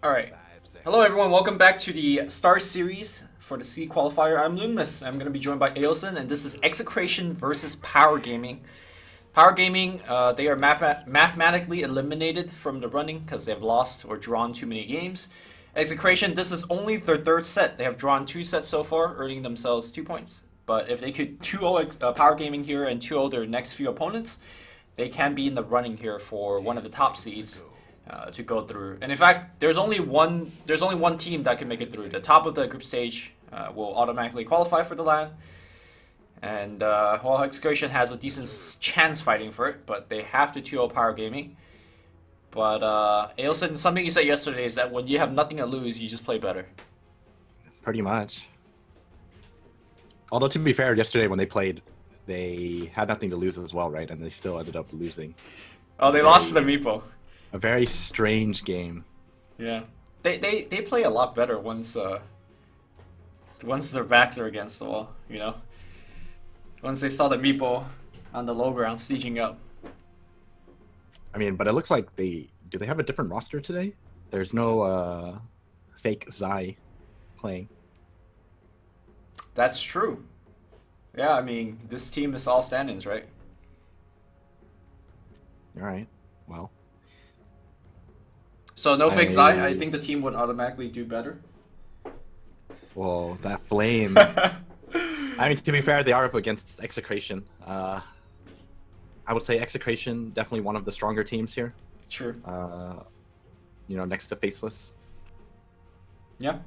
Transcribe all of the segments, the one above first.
Alright. Hello everyone, welcome back to the Star Series for the C qualifier. I'm Luminous. I'm going to be joined by Ailson, and this is Execration versus Power Gaming. Power Gaming, they are mathematically eliminated from the running because they have lost or drawn too many games. Execration, this is only their third set. They have drawn 2 sets so far, earning themselves 2 points. But if they could 2-0 Power Gaming here and 2-0 their next few opponents, they can be in the running here for one of the top seeds. To go through, and in fact, there's only one team that can make it through. The top of the group stage will automatically qualify for the LAN, and well, Execration has a decent chance fighting for it, but they have to 2-0 Power Gaming. But Ailson, something you said yesterday is that when you have nothing to lose, you just play better. Pretty much. Although to be fair, yesterday when they played, they had nothing to lose as well, right? And they still ended up losing. Oh, they lost to the Meepo. A very strange game. Yeah, they play a lot better once their backs are against the wall. You know, once they saw the Meepo on the low ground sieging up. I mean, but it looks like do they have a different roster today? There's no fake Zai playing. That's true. Yeah, I mean, this team is all stand-ins, right? All right. Well. So no fake Zai, I think the team would automatically do better. Well, that flame. I mean, to be fair, they are up against Execration. I would say Execration, definitely one of the stronger teams here. Sure. You know, next to Faceless. Yeah.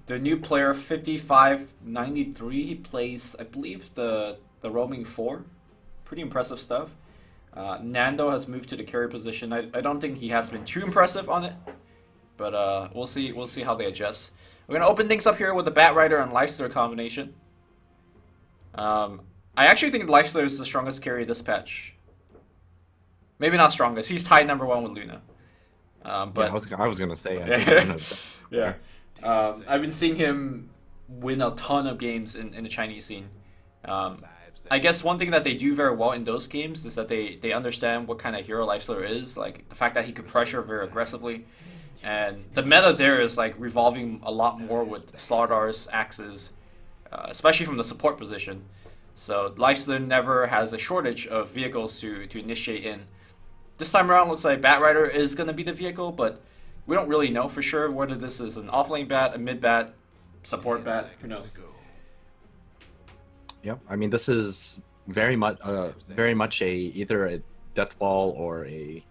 The new player 5593, he plays, I believe, the roaming 4. Pretty impressive stuff. Nando has moved to the carry position. I don't think he has been too impressive on it, but we'll see how they adjust. We're gonna open things up here with the Bat Rider and Lifestealer combination. I actually think Lifestealer is the strongest carry this patch. Maybe not strongest. He's tied #1 with Luna. But yeah, I was gonna say. I think yeah. I've been seeing him win a ton of games in the Chinese scene. I guess one thing that they do very well in those games is that they understand what kind of hero Lifestealer is, like the fact that he could pressure very aggressively, and the meta there is like revolving a lot more with Slardars, axes, especially from the support position. So Lifestealer never has a shortage of vehicles to initiate in. This time around, looks like Bat Rider is going to be the vehicle, but we don't really know for sure whether this is an offlane bat, a mid bat, support bat, who knows. Yep. I mean, this is very much either a death ball or a,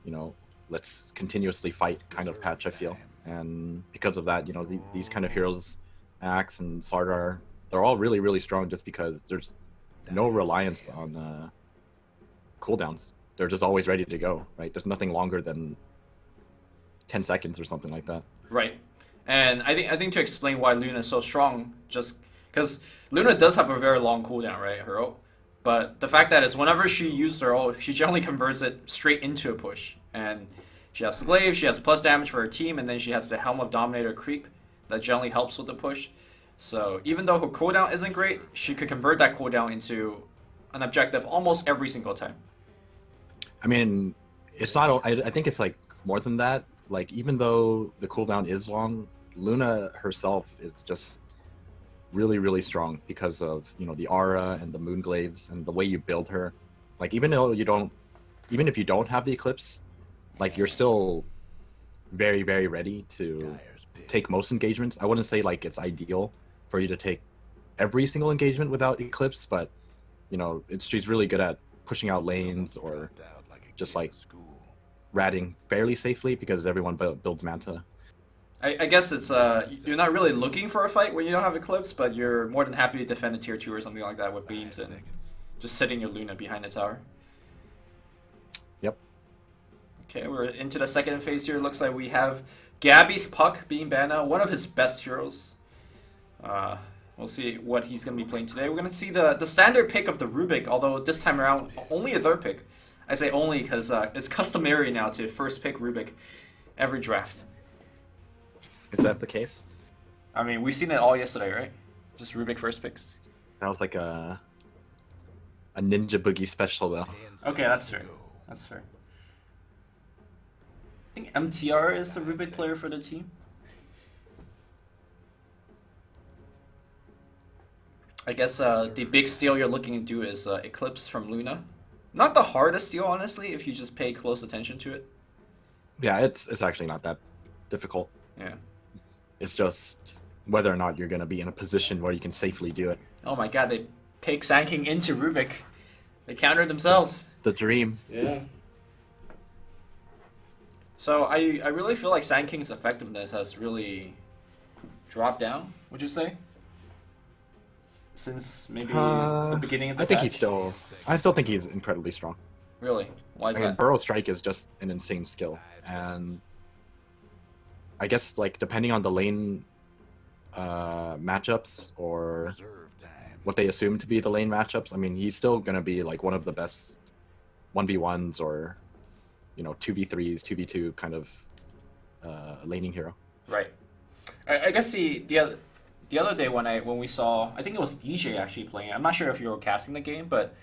you know, let's continuously fight kind of patch, I feel. And because of that, you know, these kind of heroes, Axe and Sardar, they're all really, really strong just because there's no reliance on cooldowns. They're just always ready to go, right? There's nothing longer than 10 seconds or something like that. Right. And I think to explain why Luna is so strong, just because Luna does have a very long cooldown, right, her ult. But the fact that is whenever she uses her ult, she generally converts it straight into a push. And she has Glaive, she has plus damage for her team, and then she has the Helm of Dominator creep that generally helps with the push. So even though her cooldown isn't great, she could convert that cooldown into an objective almost every single time. I mean, it's not. I think it's like more than that. Like, even though the cooldown is long, Luna herself is just really, really strong because of, you know, the aura and the moonglaves and the way you build her. Like, even if you don't have the Eclipse, like, you're still very, very ready to take most engagements. I wouldn't say like it's ideal for you to take every single engagement without Eclipse, but, you know, she's really good at pushing out lanes or just like ratting fairly safely because everyone builds Manta. I guess it's you're not really looking for a fight when you don't have Eclipse, but you're more than happy to defend a tier 2 or something like that with beams and just sitting your Luna behind the tower. Yep. Okay, we're into the second phase here. Looks like we have Gabby's Puck being banned now, one of his best heroes. We'll see what he's going to be playing today. We're going to see the standard pick of the Rubik, although this time around only a third pick. I say only because it's customary now to first pick Rubik every draft. Is that the case? I mean, we've seen it all yesterday, right? Just Rubik first picks. That was like a Ninja Boogie special, though. Okay, that's fair. That's fair. think MTR is the Rubik player for the team. I guess the big steal you're looking to do is Eclipse from Luna. Not the hardest steal, honestly, if you just pay close attention to it. Yeah, it's actually not that difficult. Yeah. It's just whether or not you're going to be in a position where you can safely do it. Oh my god, they take Sand King into Rubik. They countered themselves. The dream. Yeah. So I really feel like Sand King's effectiveness has really dropped down, would you say? Since maybe the beginning of the patch? I still think he's incredibly strong. Really? Why is that? Burrow Strike is just an insane skill, and I guess like depending on the lane matchups or what they assume to be the lane matchups, I mean he's still gonna be like one of the best 1v1s or 2v3s, 2v2 kind of laning hero. Right. I guess the other day when we saw, I think it was DJ actually playing. I'm not sure if you were casting the game, but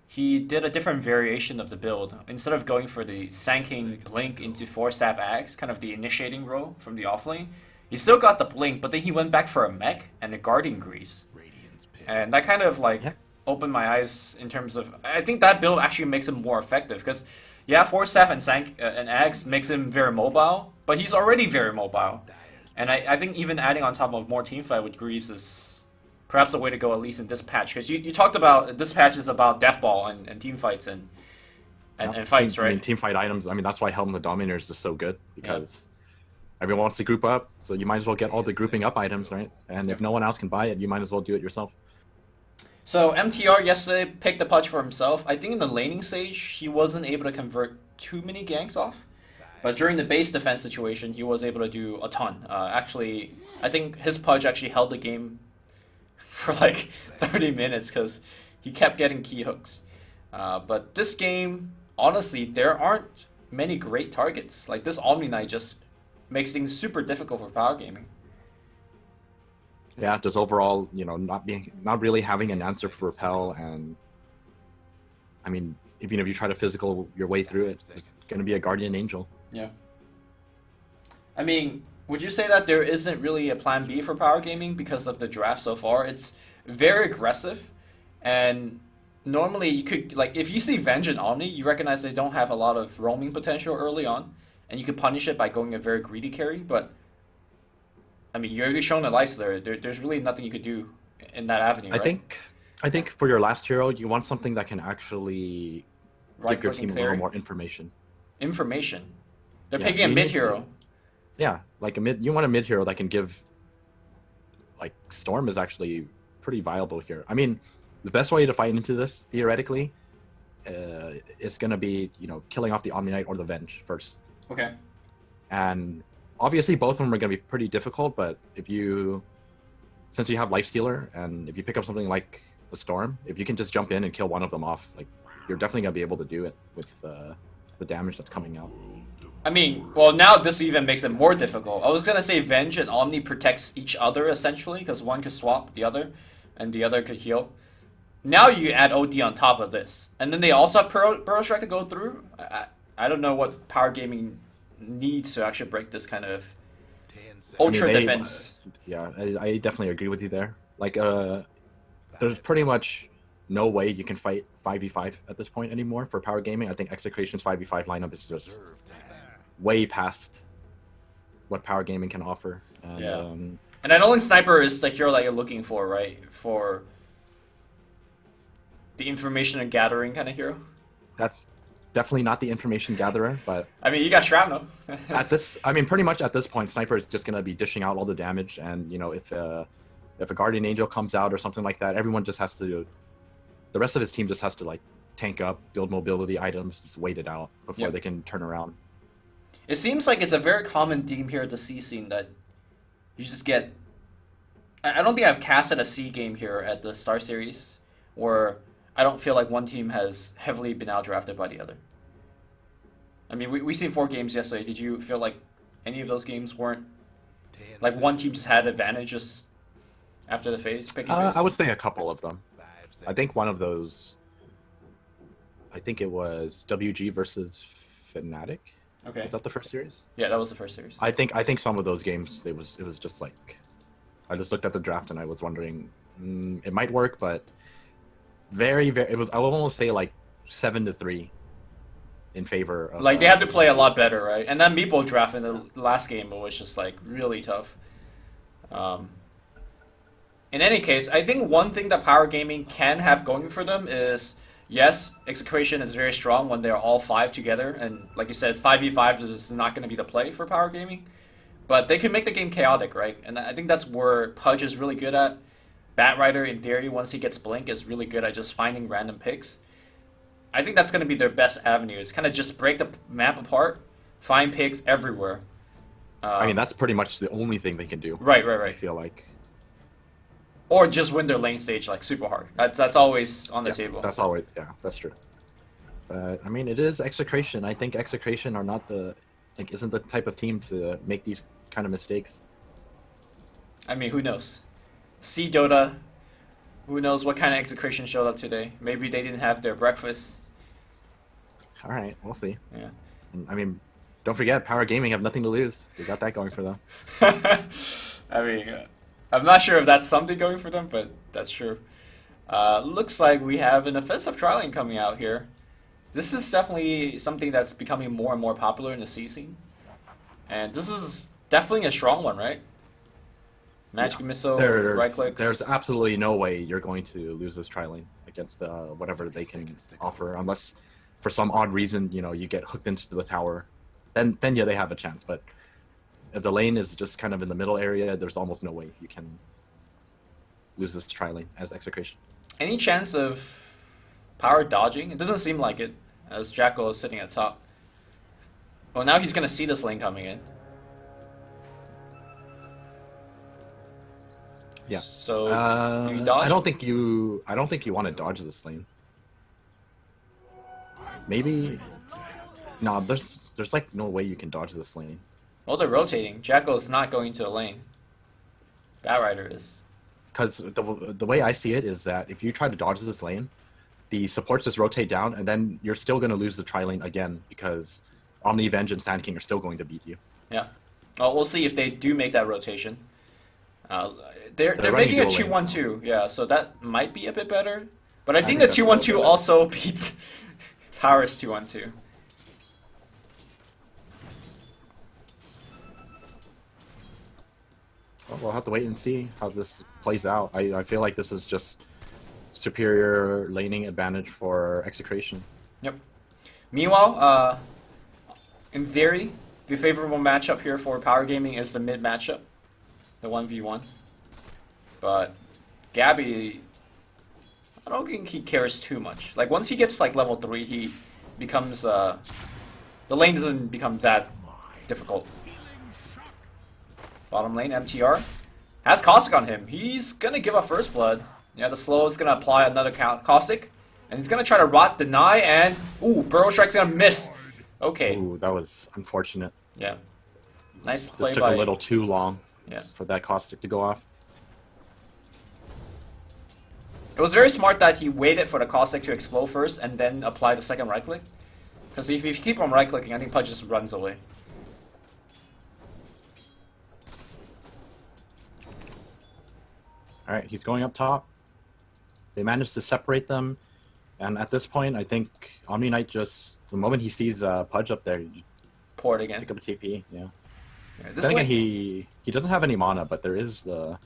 he did a different variation of the build. Instead of going for the Sand King Blink into 4-staff Axe, kind of the initiating role from the offlane, he still got the Blink, but then he went back for a mech and a Guardian Grease. And that kind of opened my eyes in terms of, I think that build actually makes him more effective because, yeah, 4-staff and Axe makes him very mobile, but he's already very mobile. And I think even adding on top of more teamfight with Greaves is perhaps a way to go, at least in this patch. Because you talked about this patch is about deathball and teamfights and fights, right? I mean, teamfight items, I mean, that's why Helm the Dominator is just so good. Because everyone wants to group up, so you might as well get all the grouping up items, right? And if no one else can buy it, you might as well do it yourself. So MTR yesterday picked the punch for himself. I think in the laning stage, he wasn't able to convert too many ganks off. But during the base defense situation, he was able to do a ton. Actually, I think his pudge actually held the game for like 30 minutes because he kept getting key hooks. But this game, honestly, there aren't many great targets. Like this Omni Knight just makes things super difficult for power gaming. Yeah, just overall, not really having an answer for repel, and I mean, even if you try to physical your way through it, it's going to be a Guardian Angel. Yeah. I mean, would you say that there isn't really a plan B for power gaming because of the draft so far? It's very aggressive, and normally you could, like, if you see Venge and Omni, you recognize they don't have a lot of roaming potential early on, and you could punish it by going a very greedy carry, but I mean, you've already shown the lights there. There's really nothing you could do in that avenue, right? I think for your last hero, you want something that can actually give your team a little more information. Information? They're picking a mid hero. Yeah, like you want a mid hero that can give, like, Storm is actually pretty viable here. I mean, the best way to fight into this, theoretically, is going to be, killing off the Omni Knight or the Venge first. Okay. And obviously both of them are going to be pretty difficult, but since you have Lifestealer, and if you pick up something like the Storm, if you can just jump in and kill one of them off, like, you're definitely going to be able to do it with the damage that's coming out. I mean, well, now this even makes it more difficult. I was going to say Venge and Omni protects each other, essentially, because one could swap the other, and the other could heal. Now you add OD on top of this. And then they also have Burrow Strike to go through. I don't know what power gaming needs to actually break this kind of ultra defense. Yeah, I definitely agree with you there. Like, there's pretty much no way you can fight 5v5 at this point anymore for power gaming. I think Execration's 5v5 lineup is just way past what power gaming can offer. And I don't think Sniper is the hero that you're looking for, right? For the information and gathering kind of hero. That's definitely not the information gatherer, but I mean, you got Shrapnel. Pretty much at this point, Sniper is just going to be dishing out all the damage, and if a Guardian Angel comes out or something like that, everyone just has to. The rest of his team just has to, like, tank up, build mobility items, just wait it out before they can turn around. It seems like it's a very common theme here at the C scene that you just get. I don't think I've casted a C game here at the Star Series where I don't feel like one team has heavily been outdrafted by the other. I mean, we seen 4 games yesterday. Did you feel like any of those games weren't like one team just had advantages after the picking phase? I would say a couple of them. I think one of those, I think it was WG versus Fnatic. Okay. Is that the first series? Yeah, that was the first series. I think some of those games it was just like, I just looked at the draft and I was wondering, it might work, but it was, I would almost say like 7-3 in favor of. Like they have to play a lot better, right? And that meatball draft in the last game was just like really tough. In any case, I think one thing that Power Gaming can have going for them is, yes, Execration is very strong when they're all 5 together, and like you said, 5v5 is not going to be the play for Power Gaming. But they can make the game chaotic, right? And I think that's where Pudge is really good at. Batrider, in theory, once he gets Blink, is really good at just finding random picks. I think that's going to be their best avenue. Is kind of just break the map apart, find picks everywhere. I mean, that's pretty much the only thing they can do. Right. I feel like. Or just win their lane stage like super hard. That's always on the table. That's always, yeah, that's true. But I mean, it is Execration. I think Execration are not isn't the type of team to make these kind of mistakes. I mean, who knows? See Dota. Who knows what kind of Execration showed up today? Maybe they didn't have their breakfast. All right, we'll see. Yeah. And, I mean, don't forget, Power Gaming have nothing to lose. They got that going for them. I mean, I'm not sure if that's something going for them, but that's true. Looks like we have an offensive trial lane coming out here. This is definitely something that's becoming more and more popular in the C scene. And this is definitely a strong one, right? Magic Missile, right clicks. There's absolutely no way you're going to lose this tri lane against whatever they can offer, unless for some odd reason, you get hooked into the tower. Then yeah, they have a chance. But if the lane is just kind of in the middle area, there's almost no way you can lose this tri lane as Execration. Any chance of power dodging? It doesn't seem like it, as Jackal is sitting at top. Well, now he's going to see this lane coming in. Yeah. So, do you dodge? I don't think you want to dodge this lane. Maybe. No, there's like no way you can dodge this lane. Well, they're rotating. Jackal is not going to a lane. Batrider is. Because the way I see it is that if you try to dodge this lane, the supports just rotate down, and then you're still going to lose the tri lane again because Omnivenge and Sand King are still going to beat you. Yeah. Well, we'll see if they do make that rotation. They're making a 2-1-2, yeah, so that might be a bit better. But I think the 2-1-2 also beats Power's 2-1-2. Well, we'll have to wait and see how this plays out. I feel like this is just superior laning advantage for Execration. Yep. Meanwhile, in theory, the favorable matchup here for Power Gaming is the mid matchup, the 1v1. But Gabby, I don't think he cares too much. Like once he gets like level 3, he becomes the lane doesn't become that difficult. Bottom lane, MTR has Caustic on him. He's gonna give up first blood. Yeah, the slow is gonna apply another Caustic, and he's gonna try to rot, deny, and ooh, Burrow Strike's gonna miss. Okay. Ooh, that was unfortunate. Yeah. Nice play. This took a little too long. Yeah. For that Caustic to go off. It was very smart that he waited for the Caustic to explode first and then apply the second right click. Because if you keep on right clicking, I think Pudge just runs away. Alright, he's going up top. They managed to separate them. And at this point, I think Omni Knight just, the moment he sees Pudge up there, pour it again. Pick up a TP, yeah. This lane, he doesn't have any mana, but there is a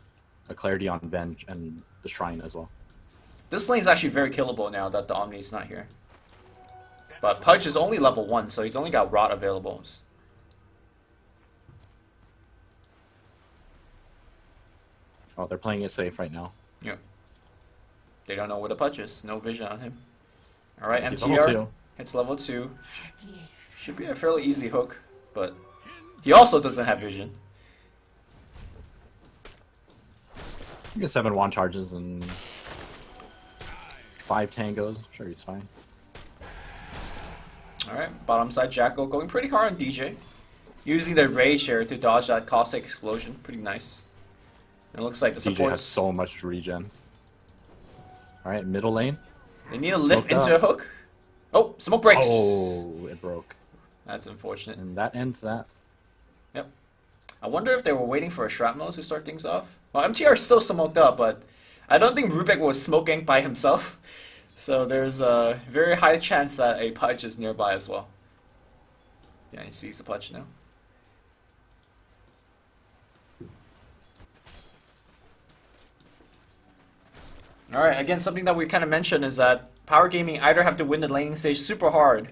clarity on Venge and the Shrine as well. This lane is actually very killable now that the Omni's not here. But Pudge is only level 1, so he's only got Rot available. Oh, they're playing it safe right now. Yeah. They don't know where the Pudge is. No vision on him. Alright, Level MTR 2. hits level 2. Should be a fairly easy hook, but he also doesn't have vision. You get 7 wand charges and 5 tangos. Sure, he's fine. Alright, bottom side Jackal going pretty hard on DJ. Using the Rage here to dodge that Caustic explosion. Pretty nice. It looks like the support DJ has so much regen. Alright, middle lane. They need to lift into a hook. Oh, smoke breaks. Oh, it broke. That's unfortunate. And that ends that. Yep. I wonder if they were waiting for a shrapnel to start things off. Well, MTR is still smoked up, but I don't think Rubik was smoking by himself. So there's a very high chance that a Pudge is nearby as well. Yeah, he sees the Pudge now. Alright, again, something that we kind of mentioned is that Power Gaming either have to win the laning stage super hard.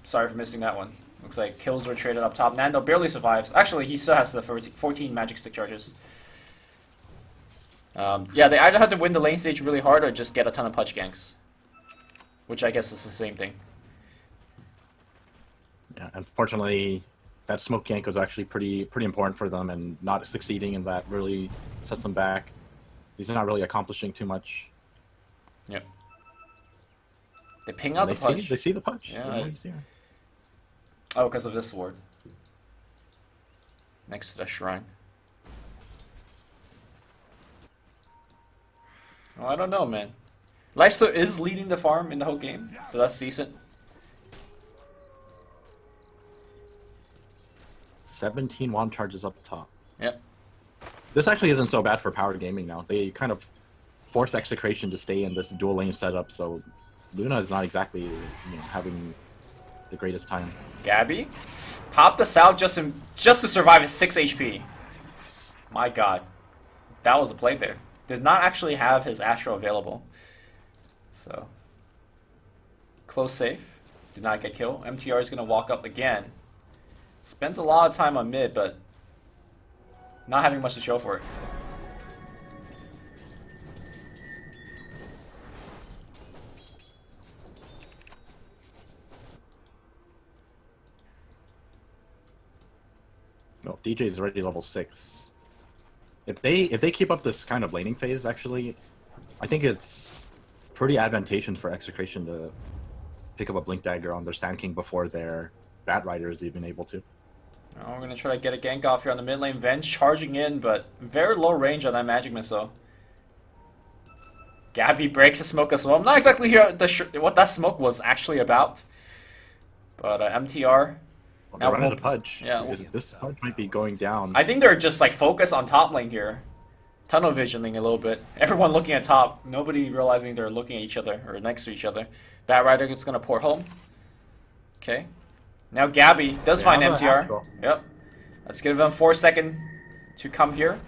Sorry for missing that one. Looks like kills were traded up top. Nando barely survives. Actually, he still has the 14 magic stick charges. Yeah, they either have to win the lane stage really hard or just get a ton of Pudge ganks. Which I guess is the same thing. Yeah, unfortunately, that smoke gank was actually pretty important for them, and not succeeding in that really sets them back. He's not really accomplishing too much. Yep. They ping out the Pudge. They see the Pudge. Yeah. Oh, because of this sword. Next to the shrine. Well, I don't know, man. Lifesteal is leading the farm in the whole game, so that's decent. 17 wand charges up top. Yep. This actually isn't so bad for Power Gaming now. They kind of forced Execration to stay in this dual lane setup, so Luna is not exactly having the greatest time. Gabby popped the salve just to survive at 6 HP. My god. That was a play there. Did not actually have his Astro available. So. Close safe. Did not get killed. MTR is going to walk up again. Spends a lot of time on mid, but not having much to show for it. No, DJ is already level 6. If they keep up this kind of laning phase, actually, I think it's pretty advantageous for Execration to pick up a Blink Dagger on their Sand King before their Bat Rider is even able to. Oh, we're going to try to get a gank off here on the mid lane. Venge charging in, but very low range on that Magic Missile. Gabby breaks the smoke as well. I'm not exactly sure what that smoke was actually about. But MTR... Well, now running the Pudge. Yeah, this Pudge might be going down. I think they're just like focused on top lane here. Tunnel visioning a little bit. Everyone looking at top. Nobody realizing they're looking at each other or next to each other. Bat Rider is going to port home. Okay. Now Gabby does find MTR. Yep. Let's give them 4 seconds to come here.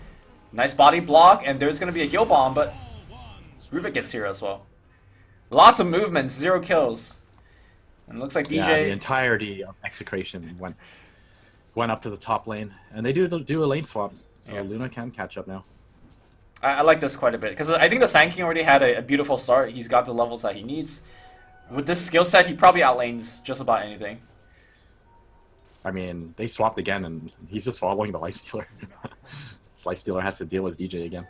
Nice body block, and there's going to be a heal bomb, but Rubik gets here as well. Lots of movements, 0 kills. And it looks like DJ... Yeah, the entirety of Execration went up to the top lane. And they do a lane swap, so Luna can catch up now. I like this quite a bit, because I think the Sand King already had a beautiful start. He's got the levels that he needs. With this skill set, he probably outlanes just about anything. I mean, they swapped again, and he's just following the Lifestealer. This Lifestealer has to deal with DJ again.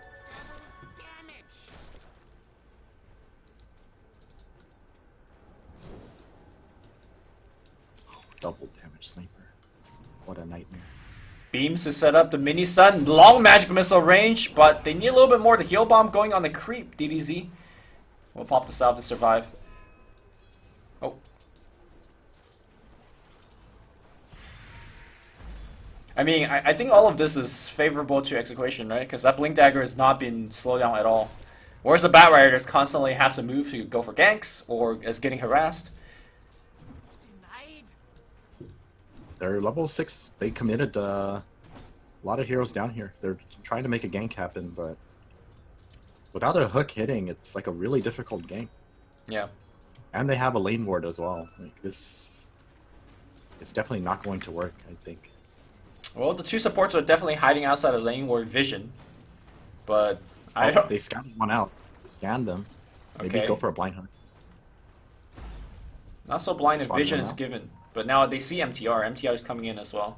Double damage sniper. What a nightmare. Beams to set up the mini stun. Long magic missile range, but they need a little bit more. The heal bomb going on the creep. DDZ will pop the salve to survive. Oh. I mean, I think all of this is favorable to Execration, right? Because that Blink Dagger has not been slowed down at all. Whereas the Bat Rider constantly has to move to go for ganks or is getting harassed. They're level 6. They committed a lot of heroes down here. They're trying to make a gank happen, but without a hook hitting, it's like a really difficult gank. Yeah. And they have a lane ward as well. Like this, it's definitely not going to work, I think. Well, the two supports are definitely hiding outside of lane ward vision, but I don't. They scanned one out. Scanned them. Maybe go for a blind hunt. Not so blind if vision is given. But now they see MTR. MTR is coming in as well.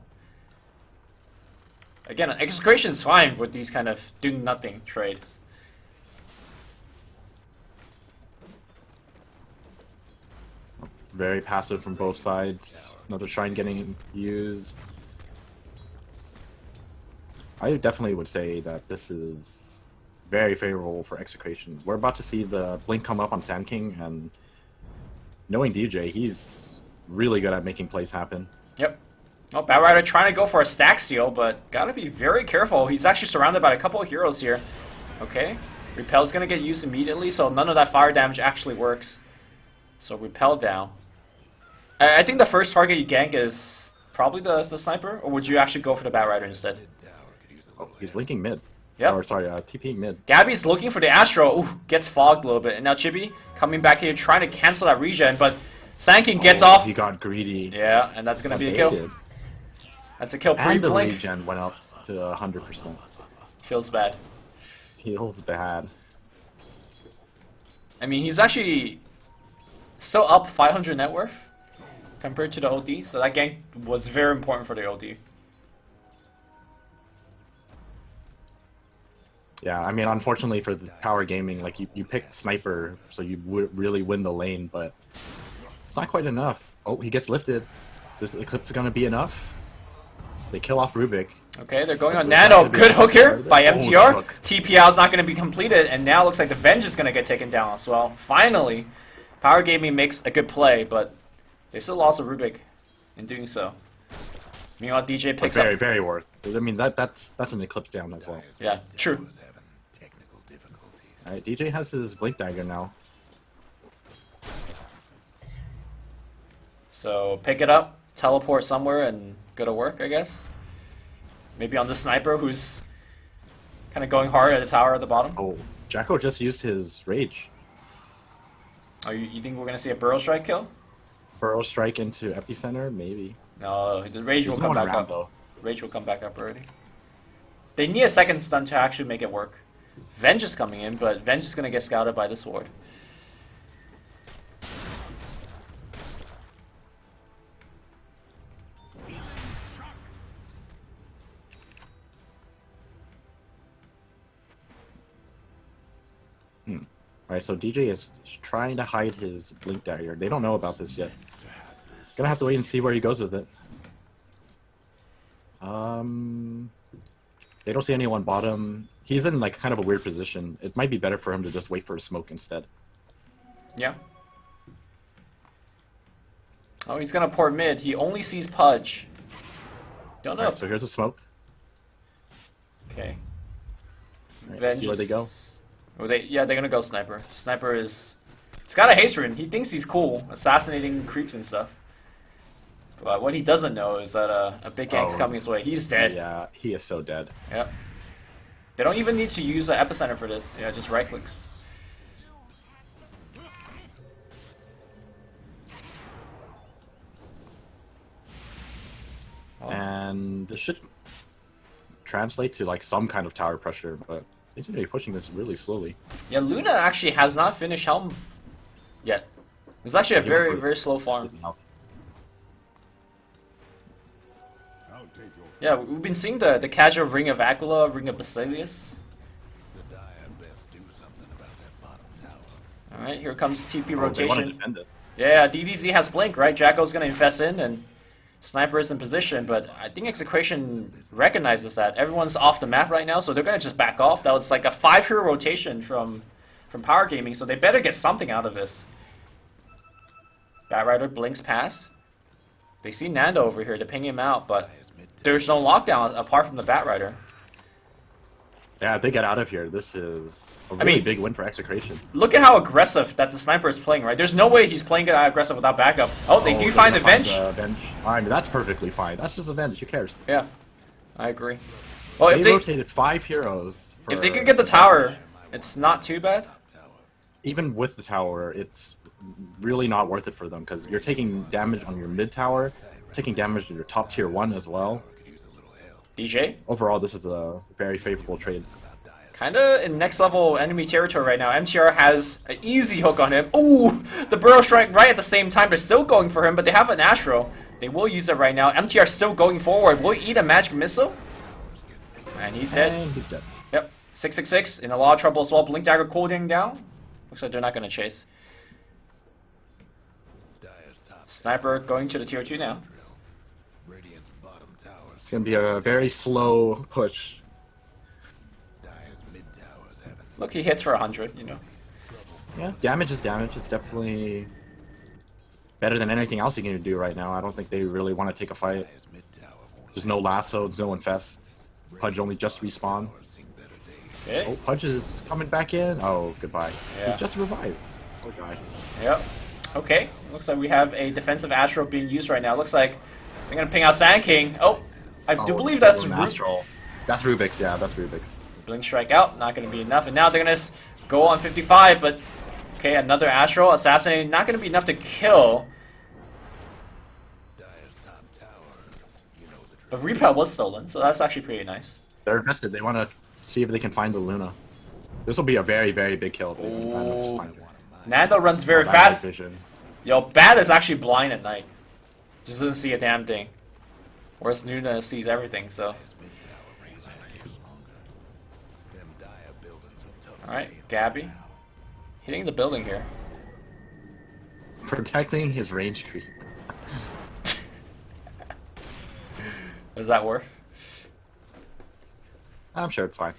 Again, Execration is fine with these kind of doing nothing trades. Very passive from both sides. Another shrine getting used. I definitely would say that this is very favorable for Execration. We're about to see the blink come up on Sand King, and knowing DJ, he's really good at making plays happen. Yep. Oh, Batrider trying to go for a stack steal, but gotta be very careful. He's actually surrounded by a couple of heroes here. Okay. Repel's gonna get used immediately, so none of that fire damage actually works. So Repel down. I think the first target you gank is probably the sniper, or would you actually go for the Batrider instead? Oh, he's blinking mid. Yep. Or sorry, TPing mid. Gabby's looking for the Astro. Ooh, gets fogged a little bit. And now Chibi coming back here trying to cancel that regen, but Sankin gets off. He got greedy. Yeah, and that's gonna be a kill. That's a kill And the pre-blink. regen went up to 100%. Feels bad. Feels bad. I mean, he's actually still up 500 net worth compared to the OD, so that gank was very important for the OD. Yeah, I mean, unfortunately for the power gaming, like you picked sniper, so you would really win the lane, but it's not quite enough. Oh, he gets lifted. This eclipse is gonna be enough. They kill off Rubik. Okay, they're going on Nano. Good hook here by MTR. Hook. TPL is not going to be completed, and now looks like the Venge is going to get taken down as well. Finally, Power Gaming makes a good play, but they still lost a Rubik in doing so. Meanwhile, DJ picks up. Very worth. I mean, that's an eclipse down as well. Yeah, true. All right, DJ has his blink dagger now. So pick it up, teleport somewhere, and go to work, I guess. Maybe on the sniper who's kind of going hard at the tower at the bottom. Oh, Jacko just used his rage. Oh, you think we're going to see a Burrow Strike kill? Burrow strike into epicenter, maybe. No, the Rage will There's come no one back around, up. though. Rage will come back up already. They need a second stun to actually make it work. Venge is coming in, but Venge is going to get scouted by the sword. Alright, so DJ is trying to hide his blink dagger. They don't know about this yet. Gonna have to wait and see where he goes with it. They don't see anyone bottom. He's in like kind of a weird position. It might be better for him to just wait for a smoke instead. Yeah. Oh, he's gonna pour mid. He only sees Pudge. Don't know. Alright, so here's a smoke. Okay. Alright, Venge see where they go. Oh, they're gonna go sniper. Sniper is. It's got a haste rune. He thinks he's cool, assassinating creeps and stuff. But what he doesn't know is that a big gank's coming his way. He's dead. Yeah, he is so dead. Yep. They don't even need to use an epicenter for this. Yeah, just right clicks. And this should translate to like some kind of tower pressure, but they seem to be pushing this really slowly. Yeah, Luna actually has not finished Helm yet. It's actually a very slow farm. Yeah, we've been seeing the casual Ring of Aquila, Ring of Basilius. Alright, here comes TP They want to rotation. defend it. Yeah, DDZ has Blink, right? Jacko's gonna invest in, and Sniper is in position, but I think Execration recognizes that. Everyone's off the map right now, so they're gonna just back off. That was like a 5-hero rotation from Power Gaming, so they better get something out of this. Batrider blinks past. They see Nando over here to ping him out, but there's no lockdown apart from the Batrider. Yeah, if they get out of here, this is a really big win for Execration. Look at how aggressive that the Sniper is playing, right? There's no way he's playing it aggressive without backup. Oh, they do find the Venge. I mean, that's perfectly fine. That's just a Venge. Who cares? Yeah, I agree. Well, They rotated 5 heroes. If they could get the tower, it's not too bad. Even with the tower, it's really not worth it for them because you're taking damage on your mid tower, taking damage on your top tier 1 as well. DJ? Overall, this is a very favorable trade. Kinda in next level enemy territory right now. MTR has an easy hook on him. Ooh! The Burrow Strike right at the same time. They're still going for him, but they have an Astro. They will use it right now. MTR still going forward. Will he eat a magic missile? And he's dead. And he's dead. Yep. 666 in a lot of trouble as well. Blink Dagger cooling down. Looks like they're not gonna chase. Sniper going to the tier 2 now. It's going to be a very slow push. Look, he hits for 100, you know. Yeah, damage is damage. It's definitely better than anything else you can do right now. I don't think they really want to take a fight. There's no lasso, there's no infest. Pudge only just respawn. Okay. Oh, Pudge is coming back in. Oh, goodbye. Yeah. He just revived. Poor guy. Yep. Okay. Looks like we have a defensive Astro being used right now. Looks like they're gonna ping out Sand King. Oh, I do believe that's Astral. That's Rubik's. Yeah, that's Rubik's. Blink Strike out. Not gonna be enough. And now they're gonna go on 55. But okay, another Astral assassinating. Not gonna be enough to kill. But Repel was stolen, so that's actually pretty nice. They're invested. They want to see if they can find the Luna. This will be a very, very big kill. If they can find it. Nando runs very fast. Yo, Bat is actually blind at night. Just doesn't see a damn thing. Whereas Luna sees everything, so. Alright, Gabby. Hitting the building here. Protecting his range creep. Does that work? I'm sure it's fine.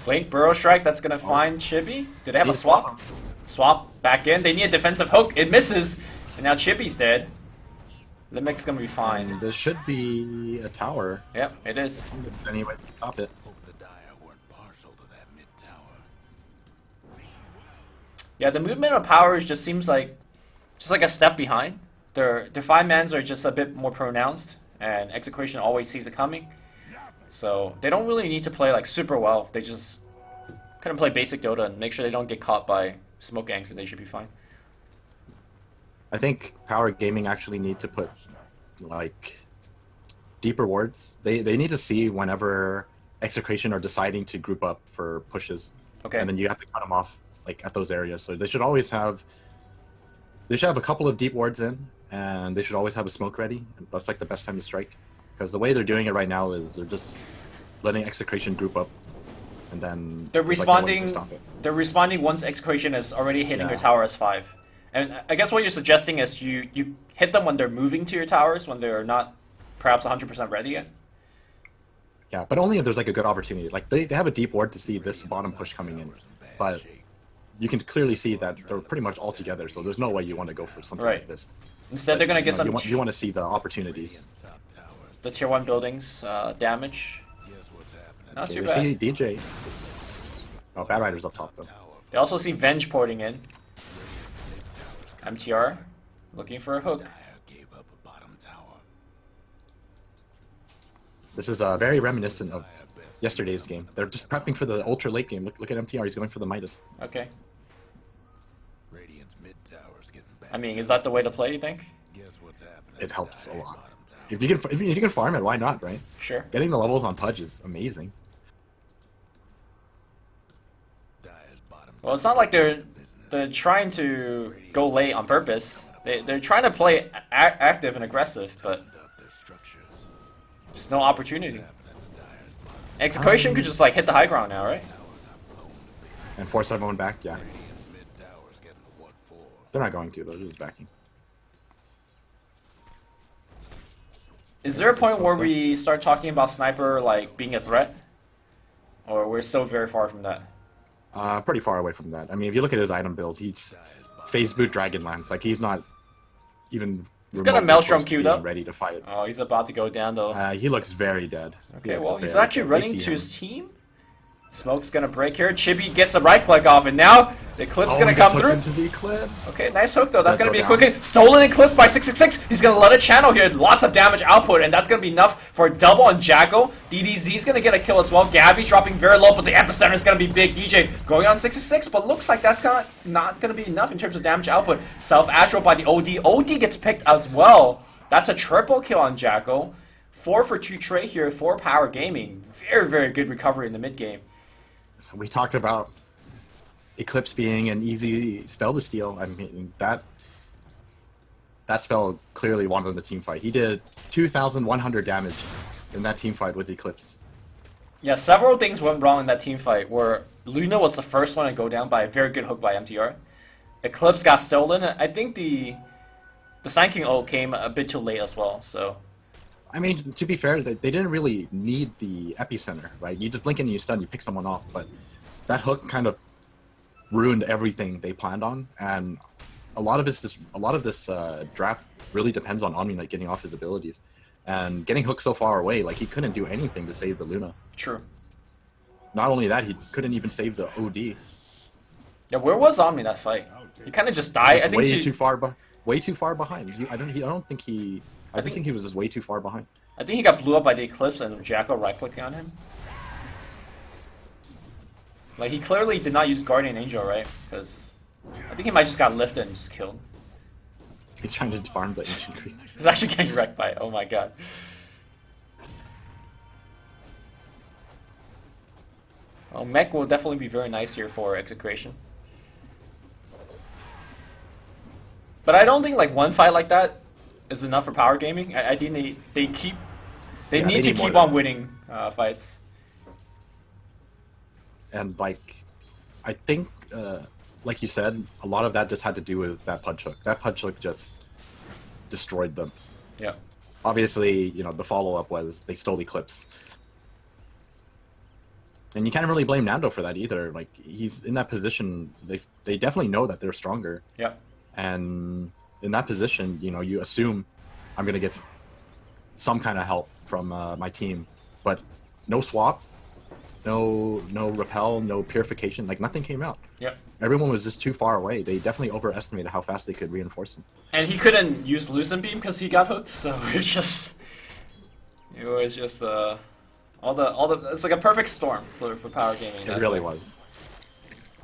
Blink, Burrow Strike, that's gonna find Chibi. Do they have a swap? Swap back in. They need a defensive hook. It misses. And now Chibi's dead. Limic's gonna be fine. This should be a tower. Yep, it is. Anyway, stop it. Yeah, the movement of powers just seems like a step behind. Their 5-mans are just a bit more pronounced, and Execration always sees it coming. So they don't really need to play like super well. They just kind of play basic Dota and make sure they don't get caught by smoke gangs, and they should be fine. I think Power Gaming actually need to put like deeper wards. They need to see whenever Execration are deciding to group up for pushes. Okay. And then you have to cut them off like at those areas. So they should always have a couple of deep wards in, and they should always have a smoke ready. That's like the best time to strike. Because the way they're doing it right now is they're just letting Execration group up, and then they're responding. They're responding once Execration is already hitting your tower as 5. And I guess what you're suggesting is you hit them when they're moving to your towers, when they're not perhaps 100% ready yet. Yeah, but only if there's like a good opportunity. Like they have a deep ward to see this bottom push coming in, but you can clearly see that they're pretty much all together. So there's no way you want to go for something like this. Instead, they're gonna get some. You want to see the opportunities. The tier 1 buildings damage. Not too bad. See DJ. Oh, Bad Rider's up top though. They also see Venge porting in. MTR looking for a hook. This is very reminiscent of yesterday's game. They're just prepping for the ultra late game. Look at MTR. He's going for the Midas. Okay. I mean, is that the way to play? You think? It helps a lot. If you can farm it, why not, right? Sure. Getting the levels on Pudge is amazing. Well, it's not like they're trying to go late on purpose. They're trying to play active and aggressive, but there's no opportunity. Execration could just like hit the high ground now, right? And force everyone back, yeah. They're not going to, though. They're just backing. Is there a point where we start talking about Sniper like being a threat? Or we're still very far from that? Pretty far away from that. I mean, if you look at his item builds, he's phase boot Dragonlance. Like, he's not even... He's got a Maelstrom queued up. Ready to fight. Oh, he's about to go down, though. He looks very dead. Okay, well, he's actually running to his team. Smoke's gonna break here. Chibi gets the right click off, and now the Eclipse gonna come through. Into the Eclipse. Okay, nice hook though. That's gonna be a quick hit. Stolen Eclipse by 666. He's gonna let it channel here. Lots of damage output, and that's gonna be enough for a double on Jacko. DDZ's gonna get a kill as well. Gabby's dropping very low, but the epicenter is gonna be big. DJ going on 666, but looks like that's not gonna be enough in terms of damage output. Self Astro by the OD. OD gets picked as well. That's a triple kill on Jacko. 4 for 2 Trey here for Power Gaming. Very, very good recovery in the mid game. We talked about Eclipse being an easy spell to steal. I mean, that spell clearly won the team fight. He did 2,100 damage in that team fight with Eclipse. Yeah, several things went wrong in that team fight where Luna was the first one to go down by a very good hook by MTR. Eclipse got stolen. I think the Sand King ult came a bit too late as well, so... I mean, to be fair, they didn't really need the epicenter, right? You just blink and you stun, you pick someone off, but that hook kind of ruined everything they planned on, and a lot of this draft really depends on Omni Knight getting off his abilities, and getting hooked so far away. Like he couldn't do anything to save the Luna. True. Not only that, he couldn't even save the OD. Yeah, where was Omni that fight? He kind of just died. I think way too far behind. I don't think he. I just think he was just way too far behind. I think he got blew up by the Eclipse and Jacko right-clicking on him. Like, he clearly did not use Guardian Angel, right? Because I think he might just got lifted and just killed. He's trying to farm the Ancient Creep. He's actually getting wrecked by it. Oh my god. Well, mech will definitely be very nice here for Execration. But I don't think like one fight like that is enough for power gaming. I think they need to keep on winning fights. And like, I think, like you said, a lot of that just had to do with that punch hook. That punch hook just destroyed them. Yeah. Obviously, you know, the follow-up was they stole Eclipse. And you can't really blame Nando for that either. Like, he's in that position, they definitely know that they're stronger. Yeah. And in that position, you know, you assume I'm going to get some kind of help from my team. But no swap, no repel, no purification, like nothing came out. Yep. Everyone was just too far away. They definitely overestimated how fast they could reinforce him. And he couldn't use Lucent Beam because he got hooked, so it was just all the it's like a perfect storm for power gaming. It really was.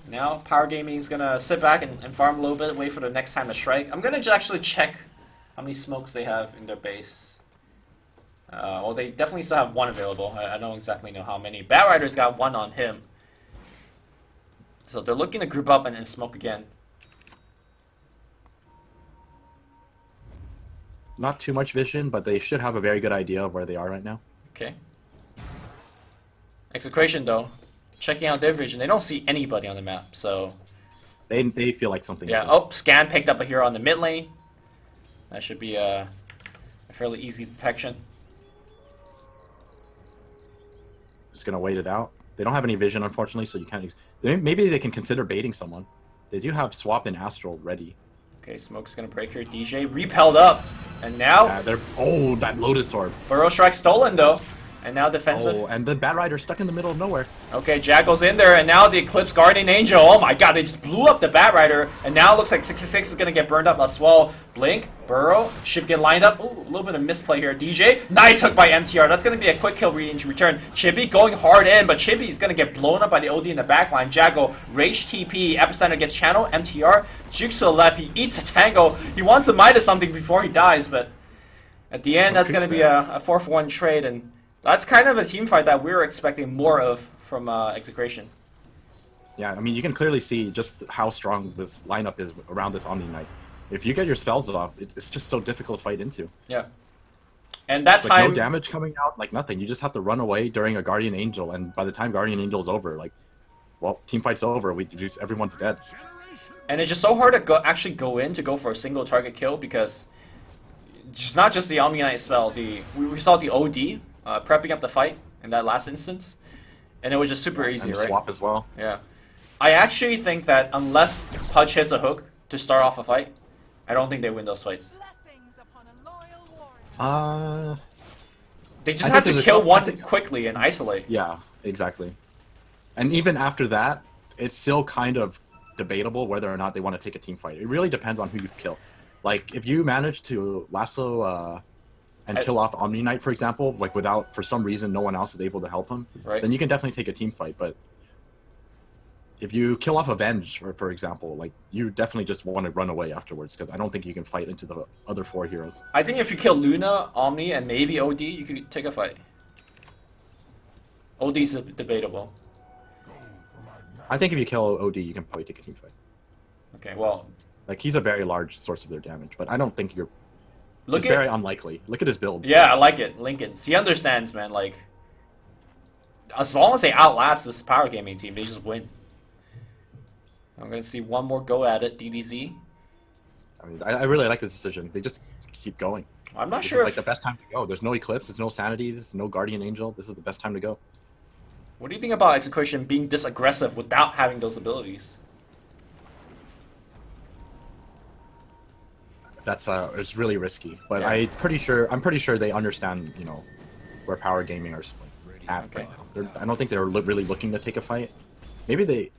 Now power gaming is gonna sit back and farm a little bit, wait for the next time to strike. I'm gonna actually check how many smokes they have in their base. Well, they definitely still have one available. I don't exactly know how many. Batrider's got one on him. So they're looking to group up and smoke again. Not too much vision, but they should have a very good idea of where they are right now. Okay. Execration, though, checking out their vision. They don't see anybody on the map, so... They feel like something. Yeah, oh, Scan picked up a hero on the mid lane. That should be a fairly easy detection. Just gonna wait it out. They don't have any vision, unfortunately, so you can't. Maybe they can consider baiting someone. They do have Swap and Astral ready. Okay, Smoke's gonna break here. DJ repelled up, and now. Yeah, that Lotus Orb. Burrow Strike stolen though, and now defensive. Oh, and the Batrider stuck in the middle of nowhere. Okay, Jackal's in there, and now the Eclipse Guardian Angel. Oh my god, they just blew up the Batrider, and now it looks like 66 is gonna get burned up as well. Blink, Burrow, should get lined up. Ooh, a little bit of misplay here. DJ, nice hook by MTR. That's gonna be a quick kill range return. Chibi going hard in, but Chibi is gonna get blown up by the OD in the backline. Jackal, Rage TP, Epicenter gets channel, MTR, Jigsaw left, he eats a tango. He wants to Midas something before he dies, but at the end, that's gonna be a 4-for-1 trade, and that's kind of a team fight that we were expecting more of from Execration. Yeah, I mean, you can clearly see just how strong this lineup is around this Omni Knight. If you get your spells off, it's just so difficult to fight into. Yeah. And that like, time... no damage coming out, like nothing. You just have to run away during a Guardian Angel, and by the time Guardian Angel is over, like, well, team fight's over. Everyone's dead. And it's just so hard to actually go in to go for a single target kill because it's not just the Omni Knight spell. We saw the OD prepping up the fight in that last instance, and it was just super easy, and right? Swap as well. Yeah. I actually think that unless Pudge hits a hook to start off a fight, I don't think they win those fights. They just have to kill one quickly and isolate. Yeah, exactly. And even after that, it's still kind of debatable whether or not they want to take a team fight. It really depends on who you kill. Like, if you manage to lasso and kill off Omni Knight, for example, like without, for some reason, no one else is able to help him, right, then you can definitely take a team fight. But if you kill off Avenge, for example, like, you definitely just want to run away afterwards, because I don't think you can fight into the other 4 heroes. I think if you kill Luna, Omni, and maybe OD, you could take a fight. OD's debatable. I think if you kill OD, you can probably take a team fight. Okay, well... Like, he's a very large source of their damage, but I don't think you're... It's very unlikely. Look at his build. Yeah, I like it. Lincoln's. He understands, man, like... As long as they outlast this power gaming team, they just win. I'm gonna see one more go at it, DDZ. I mean, I really like this decision. They just keep going. I'm not this sure is like the best time to go. There's no Eclipse, there's no Sanity, there's no Guardian Angel. This is the best time to go. What do you think about Execration being this aggressive without having those abilities? that's it's really risky. But Yeah. I'm pretty sure they understand, you know, where Power Gaming are at Okay. right now. I don't think they're really looking to take a fight. Maybe they.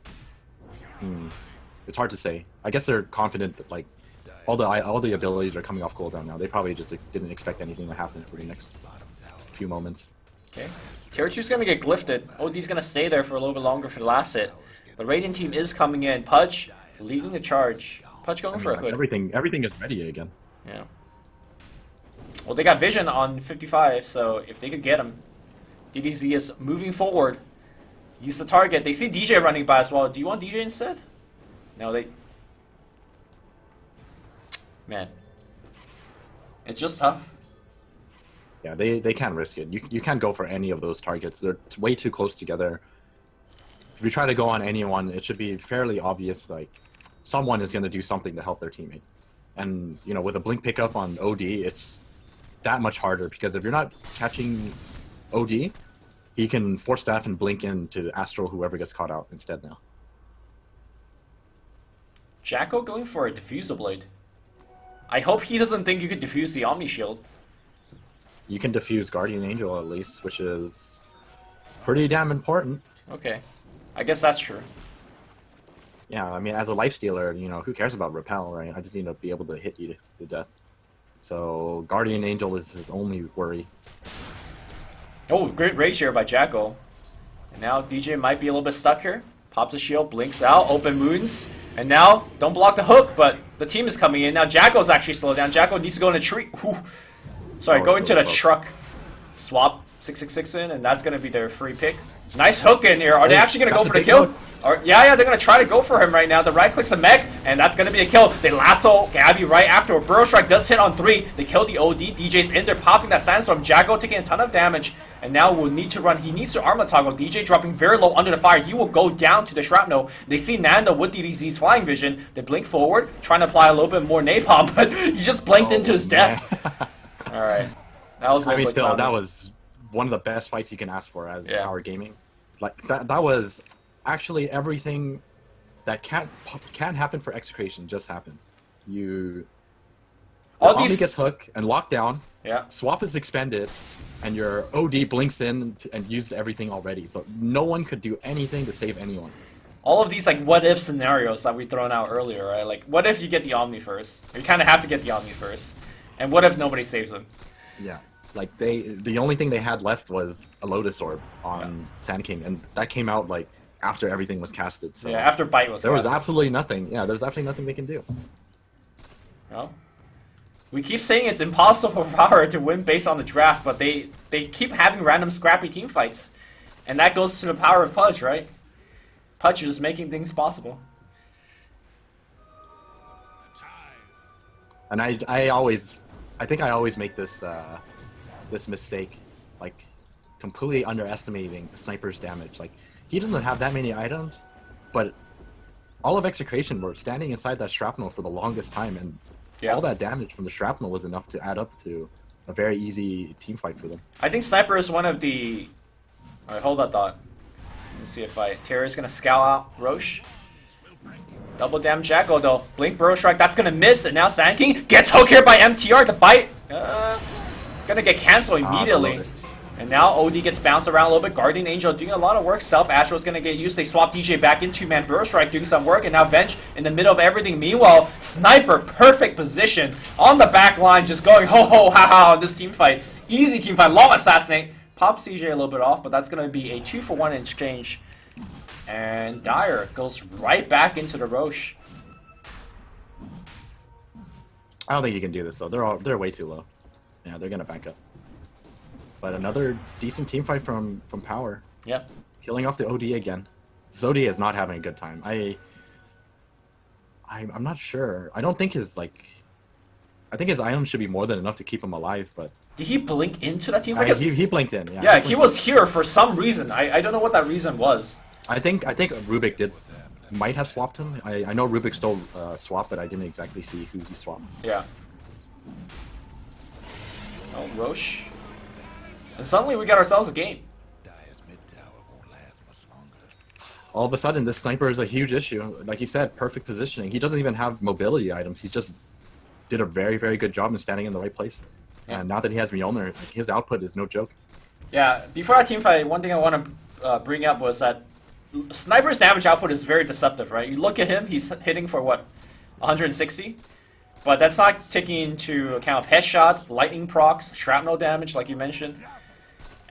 It's hard to say. I guess they're confident that like all the abilities are coming off cooldown now. They probably just didn't expect anything to happen for the next few moments. Okay. Tier 2's gonna get glyphed. OD's gonna stay there for a little bit longer for the last hit. The Radiant team is coming in. Pudge leading the charge. Pudge going for a hood. Everything is ready again. Yeah. Well, they got vision on 55, so if they could get him, DDZ is moving forward. He's the target. They see DJ running by as well. Do you want DJ instead? No, they... Man. It's just tough. Yeah, they can't risk it. You can't go for any of those targets. They're way too close together. If you try to go on anyone, it should be fairly obvious, like, someone is going to do something to help their teammate. And, you know, with a blink pickup on OD, it's that much harder, because if you're not catching OD, he can force staff and blink in to Astral whoever gets caught out instead now. Jacko going for a Diffusal Blade. I hope he doesn't think you could defuse the Omni Shield. You can defuse Guardian Angel at least, which is pretty damn important. Okay. I guess that's true. Yeah, I mean, as a lifestealer, you know, who cares about repel, right? I just need to be able to hit you to death. So Guardian Angel is his only worry. Oh, great rage here by Jacko. And now DJ might be a little bit stuck here. Pops a shield, blinks out, open moons. And now, don't block the hook, but the team is coming in. Now Jacko's actually slowed down. Jacko needs to go in a tree. Whew. Sorry, go into the truck. Swap 666 in, and that's going to be their free pick. Nice hook in here. Are they actually going to go for the kill? Yeah, they're going to try to go for him right now. The right clicks a mech, and that's going to be a kill. They lasso Gabby right after. Burrow Strike does hit on 3. They kill the OD. DJ's in there popping that Sandstorm. Jacko taking a ton of damage, and now will need to run. He needs to armor toggle. DJ dropping very low under the fire. He will go down to the shrapnel. They see Nando with DDZ's flying vision. They blink forward, trying to apply a little bit more napalm, but he just blinked into his death. All right. That was. I mean, still, that was one of the best fights you can ask for as Power Gaming. Like that was actually everything that can't happen for Execration just happened. Omni gets hooked and locked down. Yeah. Swap is expended, and your OD blinks in and used everything already. So no one could do anything to save anyone. All of these like what if scenarios that we thrown out earlier, right? Like what if you get the Omni first? You kind of have to get the Omni first. And what if nobody saves him? Yeah. Like the only thing they had left was a Lotus Orb on Sand King, and that came out like after everything was casted. So yeah, after Bite was there casted. was absolutely nothing. Yeah, there's absolutely nothing they can do. Well, we keep saying it's impossible for Power to win based on the draft, but they keep having random scrappy team fights, and that goes to the power of Pudge, right? Pudge is making things possible. And I think I always make this this mistake, like completely underestimating the sniper's damage. Like he doesn't have that many items, but all of Execration were standing inside that shrapnel for the longest time, and all that damage from the shrapnel was enough to add up to a very easy team fight for them. I think Sniper is one of the... Alright, hold that thought. Let's see if Terror is going to scowl out Roche. Double damn Jacko though. Blink Burrow Strike, that's going to miss, and now Sand King gets hooked here by MTR to bite. Gonna get cancelled immediately. And now OD gets bounced around a little bit. Guardian Angel doing a lot of work. Self Astro is gonna get used. They swap DJ back into Man Burrow Strike doing some work. And now Venge in the middle of everything. Meanwhile, Sniper, perfect position on the back line, just going ho ho ha ha on this team fight. Easy team fight. Long assassinate. Pops CJ a little bit off, but that's gonna be a 2-for-1 exchange. And Dyer goes right back into the Roche. I don't think you can do this though. They're way too low. Yeah, they're gonna back up. But another decent team fight from Power. Yep. Killing off the OD again. Zodi is not having a good time. I'm not sure. I don't think his I think his items should be more than enough to keep him alive, but did he blink into that team fight? He blinked in. Yeah, he was here for some reason. I don't know what that reason was. I think Rubik might have swapped him. I know Rubik stole swap, but I didn't exactly see who he swapped. Yeah. Oh, Roche. And suddenly we got ourselves a game. All of a sudden, this sniper is a huge issue. Like you said, perfect positioning. He doesn't even have mobility items. He's just did a very, very good job in standing in the right place. Yeah. And now that he has Mjolnir, like, his output is no joke. Yeah, before our team fight, one thing I want to bring up was that Sniper's damage output is very deceptive, right? You look at him, he's hitting for what, 160? But that's not taking into account headshot, lightning procs, shrapnel damage, like you mentioned.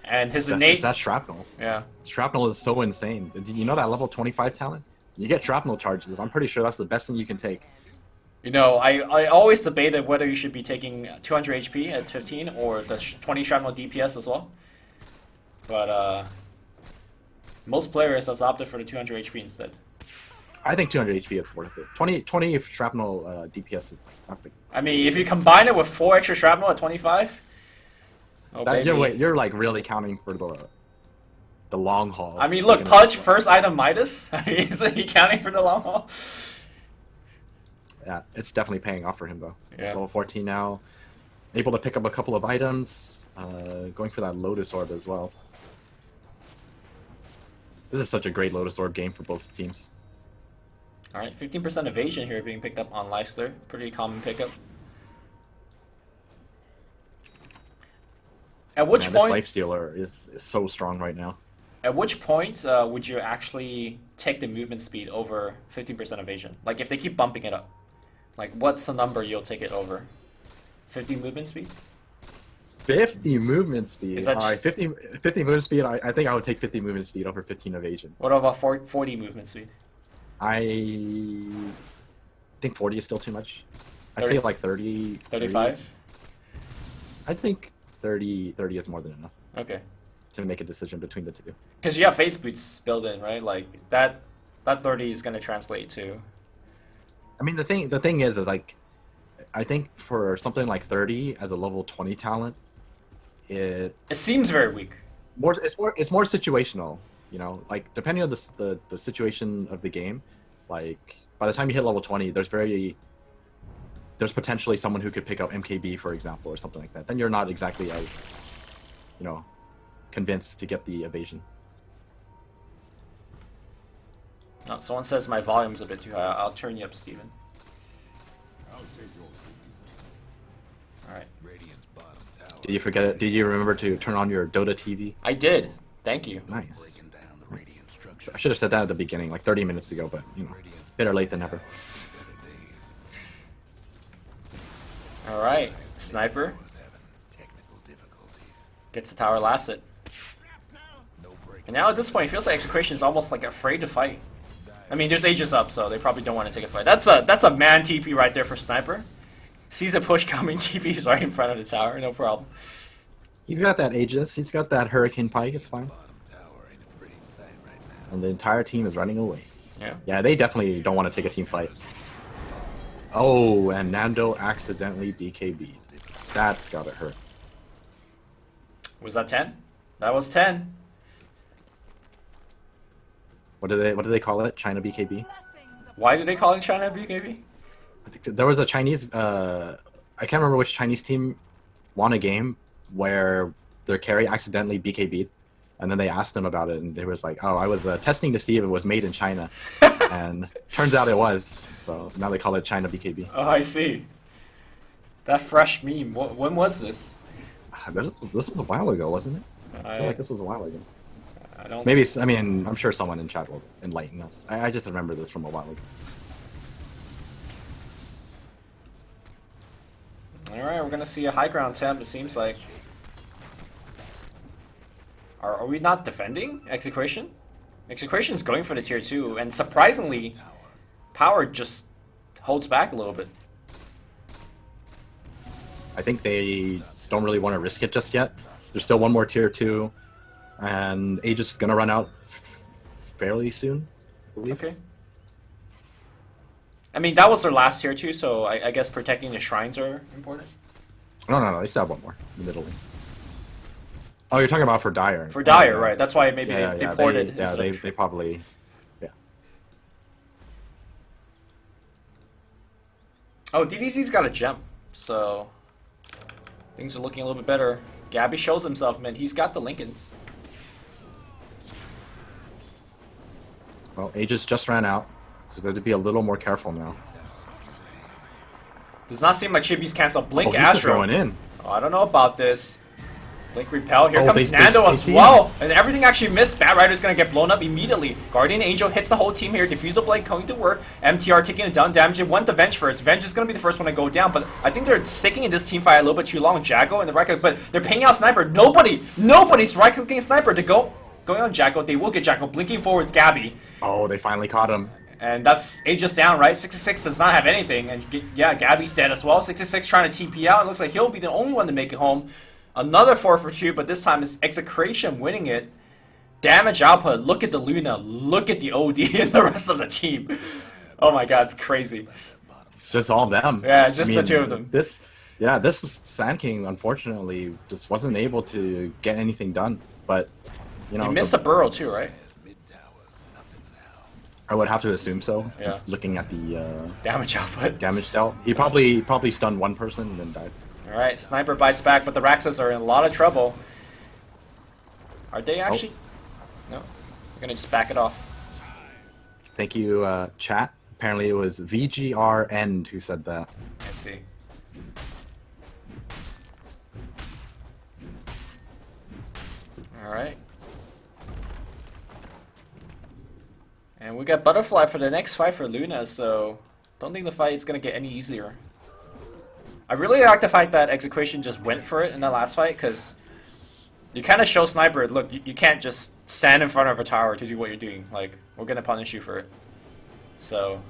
And his innate... That's shrapnel. Yeah. Shrapnel is so insane. Did you know that level 25 talent? You get shrapnel charges. I'm pretty sure that's the best thing you can take. You know, I always debated whether you should be taking 200 HP at 15 or the 20 shrapnel DPS as well. But most players has opted for the 200 HP instead. I think 200 HP is worth it. 20 shrapnel DPS is nothing. I mean, if you combine it with 4 extra shrapnel at 25... Oh, you're like really counting for the long haul. I mean, look, Pudge, first item Midas. I mean, isn't he counting for the long haul? Yeah, it's definitely paying off for him though. Yeah. Level 14 now, able to pick up a couple of items, going for that Lotus Orb as well. This is such a great Lotus Orb game for both teams. Alright, 15% evasion here being picked up on Lifester. Pretty common pickup. At which point... This Lifestealer is so strong right now. At which point would you actually take the movement speed over 15% evasion? Like, if they keep bumping it up. Like, what's the number you'll take it over? 50 movement speed? 50 movement speed? Is that... Alright, 50 movement speed, I think I would take 50 movement speed over 15 evasion. What about 40 movement speed? I think 40 is still too much. I'd say like 30... 35? I think 30 is more than enough. Okay. To make a decision between the two. Because you have Fate's Boots built in, right? Like, that 30 is going to translate to... I mean, the thing is like, I think for something like 30 as a level 20 talent, it seems very weak. It's more situational, you know, like depending on the situation of the game, like by the time you hit level 20, there's potentially someone who could pick up MKB, for example, or something like that. Then you're not exactly as, you know, convinced to get the evasion. Oh, someone says my volume's a bit too high. I'll turn you up, Steven. Alright. Did you forget it? Did you remember to turn on your Dota TV? I did. Thank you. Nice. I should have said that at the beginning, like 30 minutes ago, but, you know, better late than never. Alright. Sniper. Gets the tower last it. And now at this point, it feels like Execration is almost like afraid to fight. I mean, there's Aegis up, so they probably don't want to take a fight. That's a man TP right there for Sniper. Sees a push coming, TP's right in front of the tower, no problem. He's got that Aegis, he's got that Hurricane Pike, it's fine. And the entire team is running away. Yeah. Yeah, they definitely don't want to take a team fight. Oh, and Nando accidentally BKB'd. That's gotta hurt. Was that 10? That was 10. What do they call it? China BKB? Why do they call it China BKB? I think there was a Chinese, I can't remember which Chinese team won a game where their carry accidentally BKB'd, and then they asked them about it, and they was like, oh, I was testing to see if it was made in China, and turns out it was, so now they call it China BKB. Oh, I see. That fresh meme, when was this? This was a while ago, wasn't it? I feel like this was a while ago. Maybe, I mean, I'm sure someone in chat will enlighten us. I just remember this from a while ago. Alright, we're gonna see a high ground attempt, it seems like. Are we not defending Execration? Execration is going for the tier 2, and surprisingly, Power just holds back a little bit. I think they don't really want to risk it just yet. There's still one more tier 2, and Aegis is gonna run out fairly soon, I believe. Okay. I mean, that was their last tier 2, so I guess protecting the shrines are important. No, they still have one more in the middle lane. Oh, you're talking about for Dire. For Dire, right. That's why maybe they ported. They probably... Yeah. Oh, DDC's got a gem, so things are looking a little bit better. Gabby shows himself, man. He's got the Lincolns. Well, Aegis just ran out, so they have to be a little more careful now. Does not seem like Chibi's cancel. Blink he's just Astro. going in. Oh, I don't know about this. Blink Repel. Here Oh, comes they Nando as see well. him. And everything actually missed. Bat Rider's going to get blown up immediately. Guardian Angel hits the whole team here. Diffusal Blade going to work. MTR taking it down. Damaging. Want the Venge first. Venge is going to be the first one to go down. But I think they're sticking in this team fight a little bit too long. Jago and the right click. But they're pinging out Sniper. Nobody's right clicking Sniper to go. Going on Jago. They will get Jago. Blinking forwards Gabby. Oh, they finally caught him. And that's Aegis down, right? 66 does not have anything. And yeah, Gabby's dead as well. 66 trying to TP out. It looks like he'll be the only one to make it home. Another 4 for 2, but this time it's Execration winning it. Damage output. Look at the Luna. Look at the OD and the rest of the team. Oh my god, it's crazy. It's just all them. Yeah, it's just the two of them. This Sand King, unfortunately, just wasn't able to get anything done. But, you know... He missed the burrow too, right? I would have to assume so. Yeah. Just looking at the Damage output. damage dealt. He probably stunned one person and then died. Alright, Sniper bites back, but the Raxas are in a lot of trouble. Are they actually? No. We're gonna just back it off. Thank you, chat. Apparently it was VGRN who said that. I see. Alright. And we got Butterfly for the next fight for Luna, so don't think the fight is gonna get any easier. I really like the fact that Execration just went for it in the last fight, because you kind of show Sniper, look, you can't just stand in front of a tower to do what you're doing. Like, we're gonna punish you for it. So...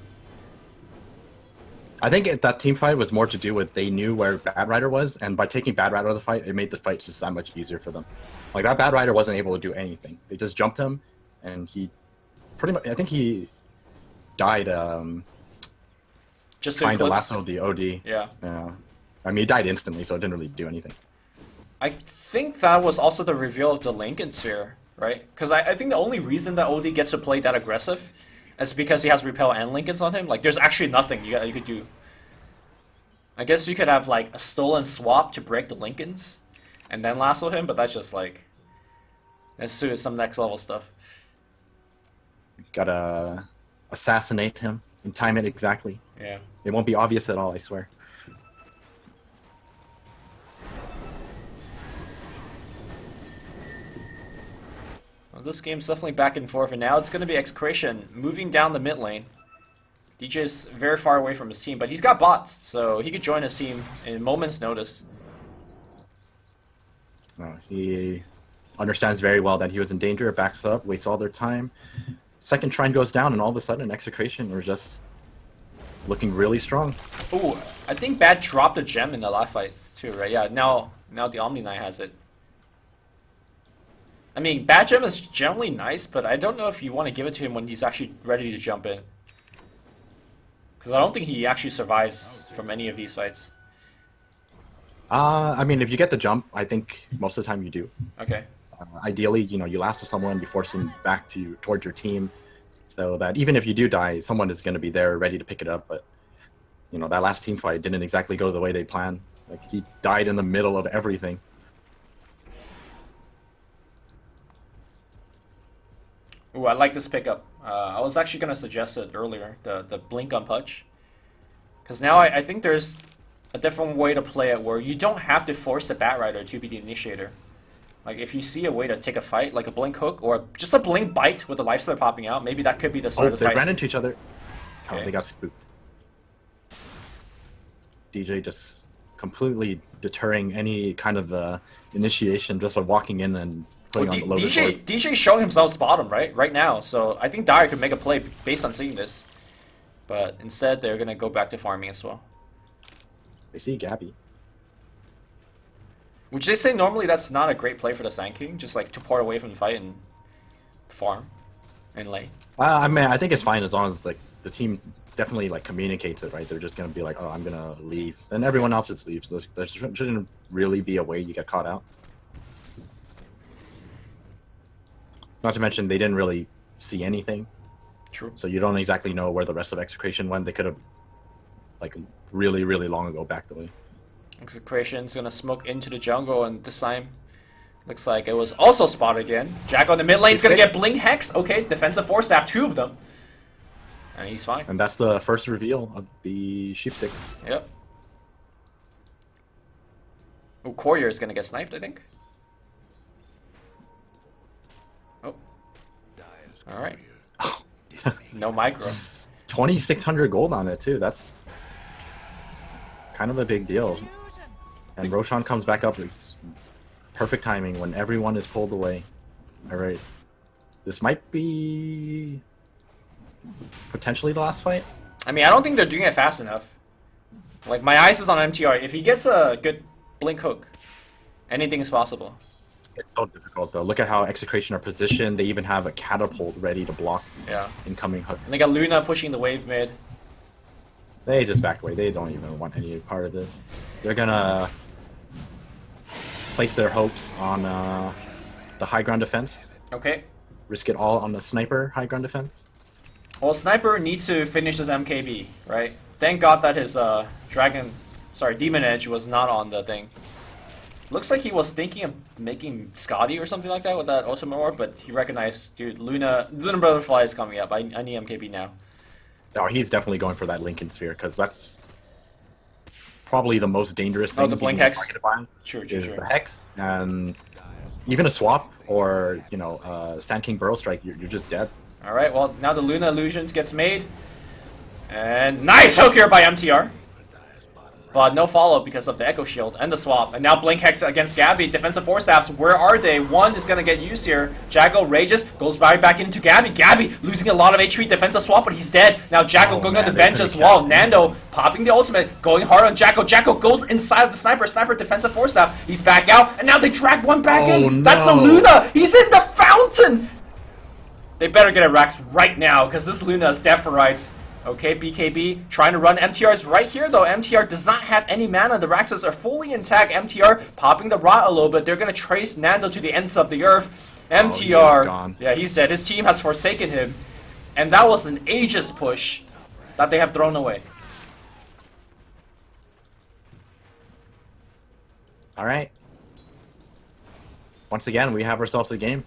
I think that team fight was more to do with they knew where Bad Rider was, and by taking Bad Rider out of the fight, it made the fight just that much easier for them. Like, that Bad Rider wasn't able to do anything. They just jumped him, and he pretty much, I think he died just trying to Eclipse. lasso the OD. Yeah. I mean, he died instantly, so it didn't really do anything. I think that was also the reveal of the Lincoln Sphere, right? Because I think the only reason that OD gets to play that aggressive is because he has Repel and Lincolns on him. Like, there's actually nothing you could do. I guess you could have, like, a stolen swap to break the Lincolns and then lasso him, but that's just, like... That's some next level stuff. Gotta assassinate him and time it exactly. Yeah. It won't be obvious at all, I swear. Well, this game's definitely back and forth, and now it's going to be Execration moving down the mid lane. DJ's very far away from his team, but he's got bots, so he could join his team in a moment's notice. He understands very well that he was in danger, backs up, wastes all their time. Second Shrine goes down, and all of a sudden, Execration are just looking really strong. Ooh, I think Bad dropped a gem in the last fight too, right? Yeah, now the Omni Knight has it. I mean, Bad gem is generally nice, but I don't know if you want to give it to him when he's actually ready to jump in. Because I don't think he actually survives from any of these fights. I mean, if you get the jump, I think most of the time you do. Okay. Ideally, you know, you lasso someone, you force them back towards your team, so that even if you do die, someone is going to be there ready to pick it up. But you know, that last team fight didn't exactly go the way they planned. Like, he died in the middle of everything. Ooh, I like this pickup. I was actually going to suggest it earlier, the blink on Pudge. Because now I think there's a different way to play it where you don't have to force the Bat Rider to be the initiator. Like, if you see a way to take a fight, like a blink hook, or just a blink bite with the life slip popping out, maybe that could be the start of the They fight. ran into each other. Okay. Oh, they got spooked. DJ just completely deterring any kind of initiation, just of walking in and putting on the loaded sword. DJ's showing himself bottom, right now, so I think Dire could make a play based on seeing this. But instead, they're going to go back to farming as well. They see Gabby. Would they say normally that's not a great play for the Sand King? Just like to port away from the fight and farm and lane? I mean, I think it's fine as long as like the team definitely like communicates it, right? They're just gonna be like, oh, I'm gonna leave, and everyone else just leaves. There shouldn't really be a way you get caught out. Not to mention they didn't really see anything. True. So you don't exactly know where the rest of Execration went. They could have like really, really long ago backed away. Execration's gonna smoke into the jungle, and this time looks like it was also spotted again. Jack on the mid lane's gonna get Blink Hex. Okay, defensive force staff, 2 of them. And he's fine. And that's the first reveal of the Sheepstick. Yep. Oh, Courier is gonna get sniped, I think. Oh. Alright. No micro. 2,600 gold on it too. That's kind of a big deal. And Roshan comes back up. It's perfect timing when everyone is pulled away. Alright. This might be potentially the last fight. I mean, I don't think they're doing it fast enough. Like, my eyes is on MTR. If he gets a good blink hook, anything is possible. It's so difficult though. Look at how Execration are positioned. They even have a catapult ready to block incoming hooks. And they got Luna pushing the wave mid. They just back away. They don't even want any part of this. They're gonna place their hopes on the high ground defense. Okay. Risk it all on the sniper high ground defense. Well, Sniper needs to finish his MKB, right? Thank God that his Demon Edge was not on the thing. Looks like he was thinking of making Scotty or something like that with that ultimate orb, but he recognized, dude, Luna Butterfly is coming up. I need MKB now. Oh, he's definitely going for that Lincoln Sphere, because that's probably the most dangerous thing. Oh, the Blink Hex? True. The Hex, and even a swap, or, you know, Sand King Burrow Strike, you're just dead. Alright, well, now the Luna illusion gets made. And nice hook here by MTR. But no follow-up because of the Echo Shield and the swap. And now Blink Hex against Gabby. Defensive Force Staffs, where are they? One is going to get used here. Jackal rages, goes right back into Gabby. Gabby losing a lot of HP. Defensive swap, but he's dead. Now Jackal going on the bench as well. Nando popping the ultimate, going hard on Jackal. Jackal goes inside of the Sniper. Sniper defensive Force Staff. He's back out. And now they drag one back in. No. That's the Luna. He's in the fountain. They better get a Rex right now because this Luna is dead for rights. Okay, BKB trying to run. MTR's right here, though. MTR does not have any mana. The Raxes are fully intact. MTR popping the rot a little bit. They're going to trace Nando to the ends of the earth. MTR, yeah, he's dead. His team has forsaken him. And that was an Aegis push that they have thrown away. All right. Once again, we have ourselves a game.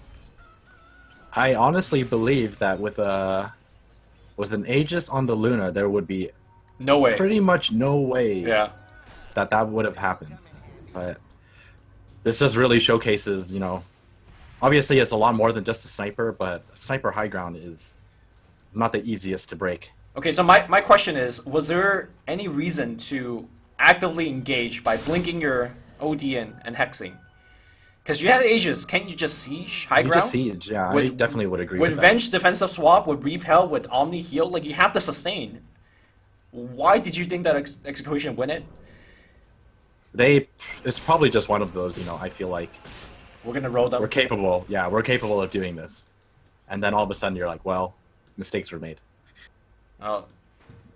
I honestly believe that with an Aegis on the Luna, there would be no way. Pretty much no way that would have happened. But this just really showcases, you know, obviously it's a lot more than just a sniper, but sniper high ground is not the easiest to break. Okay, so my question is, was there any reason to actively engage by blinking your OD in and hexing? Because you had Aegis, can't you just siege high ground? Just siege, yeah, I definitely would agree with that. With Venge defensive swap, with Repel, with Omni heal, like you have to sustain. Why did you think that Execution win it? It's probably just one of those, you know, I feel like we're gonna roll them. We're capable of doing this. And then all of a sudden you're like, well, mistakes were made. Oh,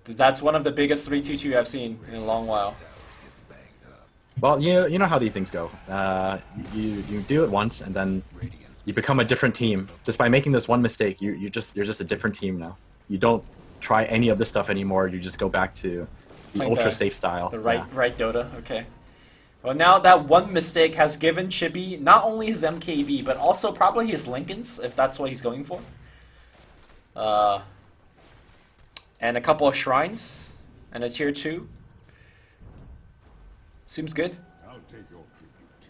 that's one of the biggest 3-2-2 I've seen in a long while. Well, you know how these things go. You do it once, and then you become a different team. Just by making this one mistake, you're just a different team now. You don't try any of this stuff anymore. You just go back to the ultra safe style. The right Dota. Okay. Well, now that one mistake has given Chibi not only his MKB, but also probably his Lincolns, if that's what he's going for. And a couple of shrines, and a tier 2. Seems good. I'll take your tribute.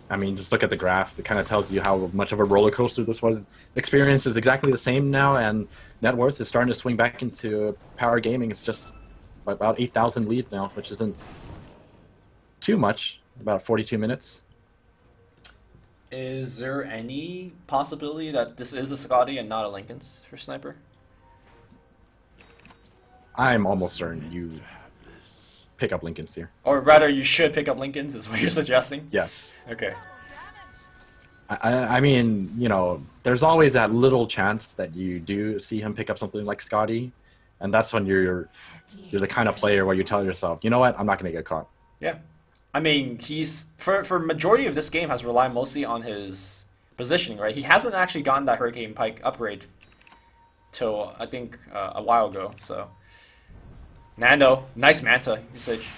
I mean, just look at the graph. It kind of tells you how much of a roller coaster this was. Experience is exactly the same now, and net worth is starting to swing back into power gaming. It's just about 8,000 lead now, which isn't too much. About 42 minutes. Is there any possibility that this is a Scotty and not a Lincoln's for Sniper? I'm almost certain you pick up Lincoln's here. Or rather, you should pick up Lincoln's, is what you're suggesting? Yes. Okay. I mean, you know, there's always that little chance that you do see him pick up something like Scotty, and that's when you're the kind of player where you tell yourself, you know what, I'm not going to get caught. Yeah. I mean, he's, for majority of this game, has relied mostly on his positioning, right? He hasn't actually gotten that Hurricane Pike upgrade till, I think, a while ago, so... Nando, nice Manta usage.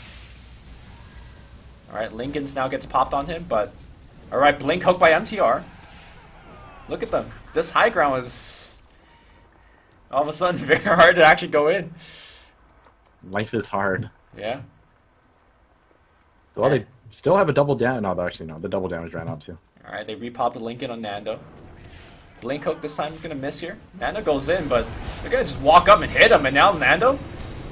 Alright, Lincoln's now gets popped on him, but... Alright, Blink hook by MTR. Look at them. This high ground is... all of a sudden very hard to actually go in. Life is hard. Yeah. Well, Still have a double down. No, actually, no. The double damage ran out too. Alright, they repop the Lincoln on Nando. Blink hook this time gonna miss here. Nando goes in, but they're gonna just walk up and hit him, and now Nando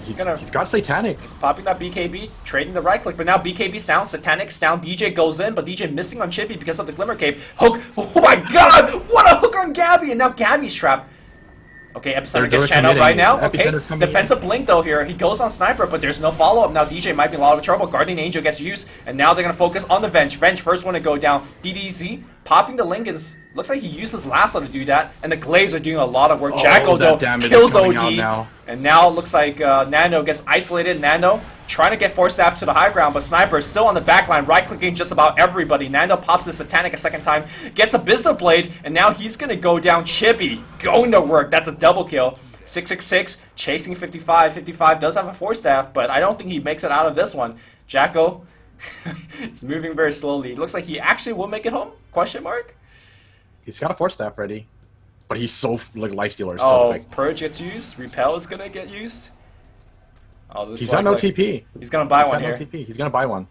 He's got Satanic. He's popping that BKB, trading the right click, but now BKB's down, Satanic's down, DJ goes in, but DJ missing on Chippy because of the Glimmer Cape. Hook! Oh my god! What a hook on Gabby! And now Gabby's trapped. Okay, Epicenter gets channeled right now. Okay, defensive blink though here. He goes on Sniper, but there's no follow-up. Now DJ might be in a lot of trouble. Guardian Angel gets used, and now they're going to focus on the Venge. Venge first one to go down. DDZ popping the Lincolns. Looks like he used his last one to do that, and the Glaives are doing a lot of work. Jacko though kills OD, and now it looks like Nando gets isolated. Nando trying to get Force Staff to the high ground, but Sniper is still on the back line, right-clicking just about everybody. Nando pops the Satanic a second time, gets a Abyssal Blade, and now he's going to go down. Chippy going to work. That's a double kill. 666 chasing 55. 55 does have a Force Staff, but I don't think he makes it out of this one. Jacko is moving very slowly. Looks like he actually will make it home? Question mark? He's got a Force Staff ready, but he's so like Lifestealer. So quick. Purge gets used. Repel is gonna get used. Oh, this. He's got no TP. He's gonna buy one here. No TP. He's gonna buy one.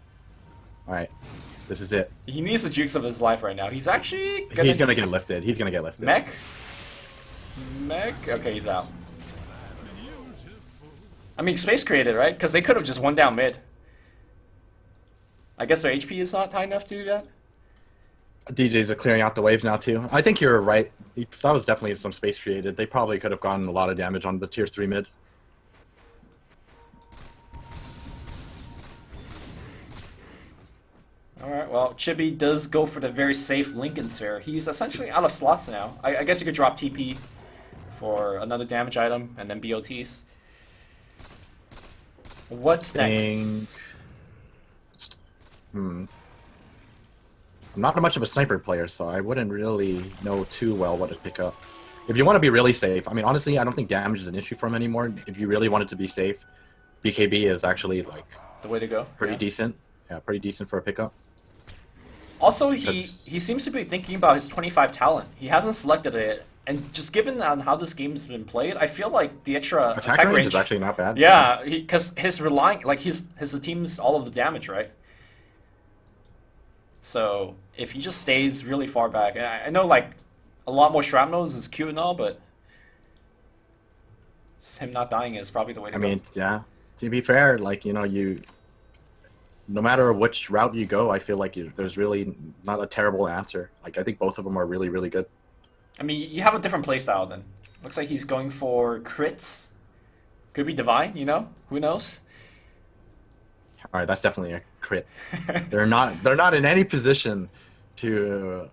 All right, this is it. He needs the jukes of his life right now. He's actually gonna. He's gonna get lifted. He's gonna get lifted. Mech. Okay, he's out. I mean, space created, right? Because they could have just won down mid. I guess their HP is not high enough to do that. DJs are clearing out the waves now too. I think you're right. That was definitely some space created. They probably could have gotten a lot of damage on the tier 3 mid. Alright, well, Chibi does go for the very safe Lincoln Sphere. He's essentially out of slots now. I guess you could drop TP for another damage item and then BOTs. What's next? I'm not much of a sniper player, so I wouldn't really know too well what to pick up. If you want to be really safe, I mean, honestly, I don't think damage is an issue for him anymore. If you really wanted to be safe, BKB is actually like the way to go. Pretty decent. Yeah, pretty decent for a pickup. Also, he seems to be thinking about his 25 talent. He hasn't selected it, and just given on how this game has been played, I feel like the extra attack range is actually not bad. Yeah, because his relying like his team's all of the damage, right? So if he just stays really far back, and I know like a lot more shrapnels is cute and all, but him not dying is probably the way to go. I mean, yeah. To be fair, like no matter which route you go, I feel like there's really not a terrible answer. Like I think both of them are really, really good. I mean, you have a different playstyle then. Looks like he's going for crits. Could be divine, you know? Who knows? All right, that's definitely a crit. They're not in any position to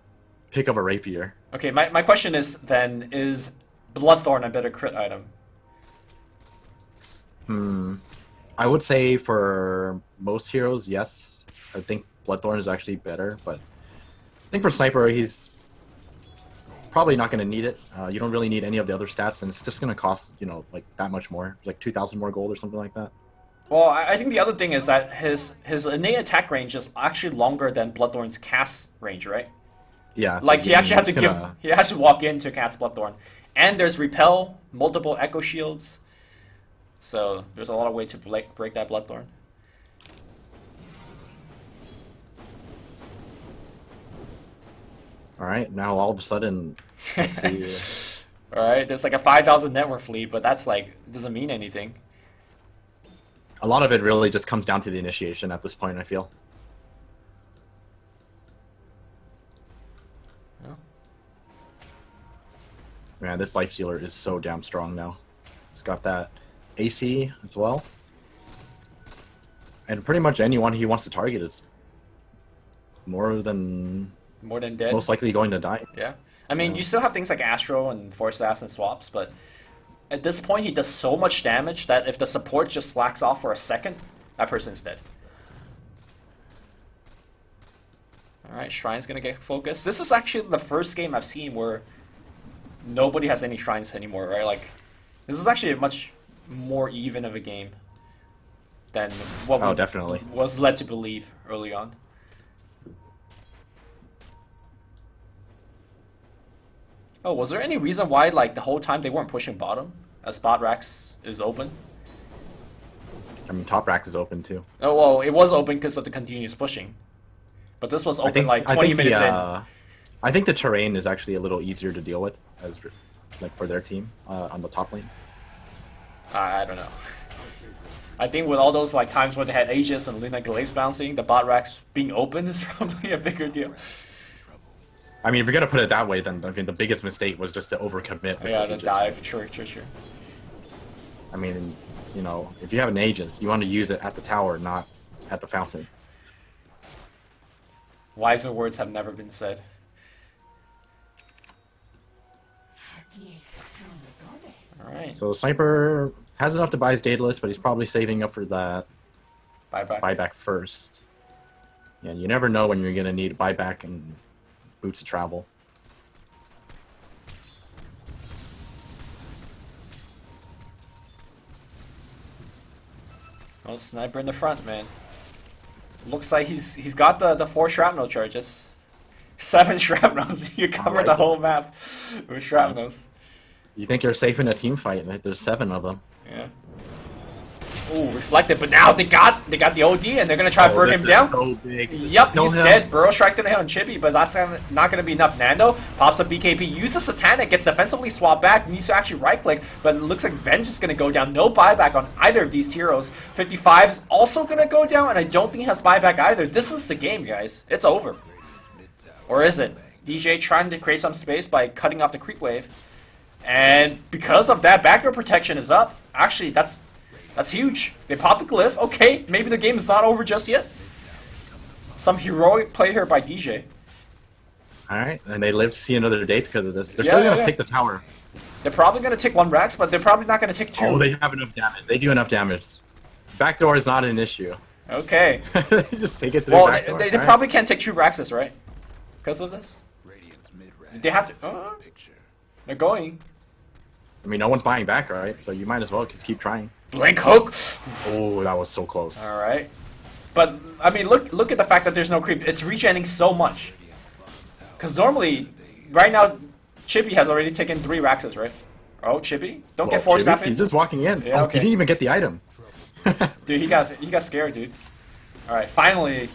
pick up a rapier. Okay, my question is then, is Bloodthorn a better crit item? I would say for most heroes, yes. I think Bloodthorn is actually better, but I think for Sniper, he's probably not going to need it. You don't really need any of the other stats, and it's just going to cost, like that much more, like 2,000 more gold or something like that. Well, I think the other thing is that his innate attack range is actually longer than Bloodthorn's cast range, right? Yeah. So like he actually he has to walk in to cast Bloodthorn, and there's repel, multiple echo shields, so there's a lot of way to break that Bloodthorn. All right, now all of a sudden, let's see. All right, there's like a 5,000 network fleet, but that's like doesn't mean anything. A lot of it really just comes down to the initiation at this point, I feel. Yeah. Man, this Life Stealer is so damn strong now. It's got that AC as well. And pretty much anyone he wants to target is more than dead. Most likely going to die. Yeah. I mean, you still have things like Astro and Force Staffs and Swaps, but at this point, he does so much damage that if the support just slacks off for a second, that person's dead. Alright, Shrine's gonna get focused. This is actually the first game I've seen where nobody has any Shrines anymore, right? Like, this is actually a much more even of a game than what definitely was led to believe early on. Oh, was there any reason why, like, the whole time they weren't pushing bottom? As bot racks is open? I mean, top racks is open too. Oh, well, it was open because of the continuous pushing. But this was I open think, like 20 minutes in. I think the terrain is actually a little easier to deal with, as like for their team on the top lane. I don't know. I think with all those like times where they had Aegis and Luna Glaives bouncing, the bot racks being open is probably a bigger deal. I mean, if you're gonna put it that way, then I mean the biggest mistake was just to overcommit. Yeah, the dive. True. I mean, you know, if you have an Aegis, you want to use it at the tower, not at the fountain. Wiser words have never been said. Alright. So Sniper has enough to buy his Daedalus, but he's probably saving up for that buyback first. Yeah, you never know when you're gonna need buyback and boots of travel. Oh, Sniper in the front, man. Looks like he's got the 4 shrapnel charges. 7 shrapnels. You covered the whole map with shrapnels. You think you're safe in a team fight? There's 7 of them. Yeah. Ooh, reflected, but now they got the OD and they're gonna try to burn him down. So big. Yep, he's dead. Burrow Strike's gonna hit on Chibi, but that's not gonna be enough. Nando pops up BKB, uses Satanic, gets defensively swapped back, needs to actually right click, but it looks like Venge is gonna go down. No buyback on either of these heroes. 55's also gonna go down, and I don't think he has buyback either. This is the game, guys. It's over. Or is it? DJ trying to create some space by cutting off the creep wave. And because of that, backdoor protection is up. Actually, that's huge. They popped the glyph. Okay, maybe the game is not over just yet. Some heroic play here by DJ. Alright, and they live to see another day because of this. They're still going to take the tower. They're probably going to take 1 Rex, but they're probably not going to take 2. Oh, they have enough damage. They do enough damage. Backdoor is not an issue. Okay. Just take it to well, the backdoor. They probably can't take 2 Rexes, right? Because of this? They have to... they're going. I mean, no one's buying back, right? So you might as well just keep trying. Blink hook! Oh, that was so close. Alright. But, I mean, look at the fact that there's no creep. It's regenning so much. Because normally, right now, Chibi has already taken 3 Raxes, right? Oh, Chibi? Don't get forced staff in. He's just walking in. Yeah, okay. He didn't even get the item. Dude, he got scared, dude. Alright, finally.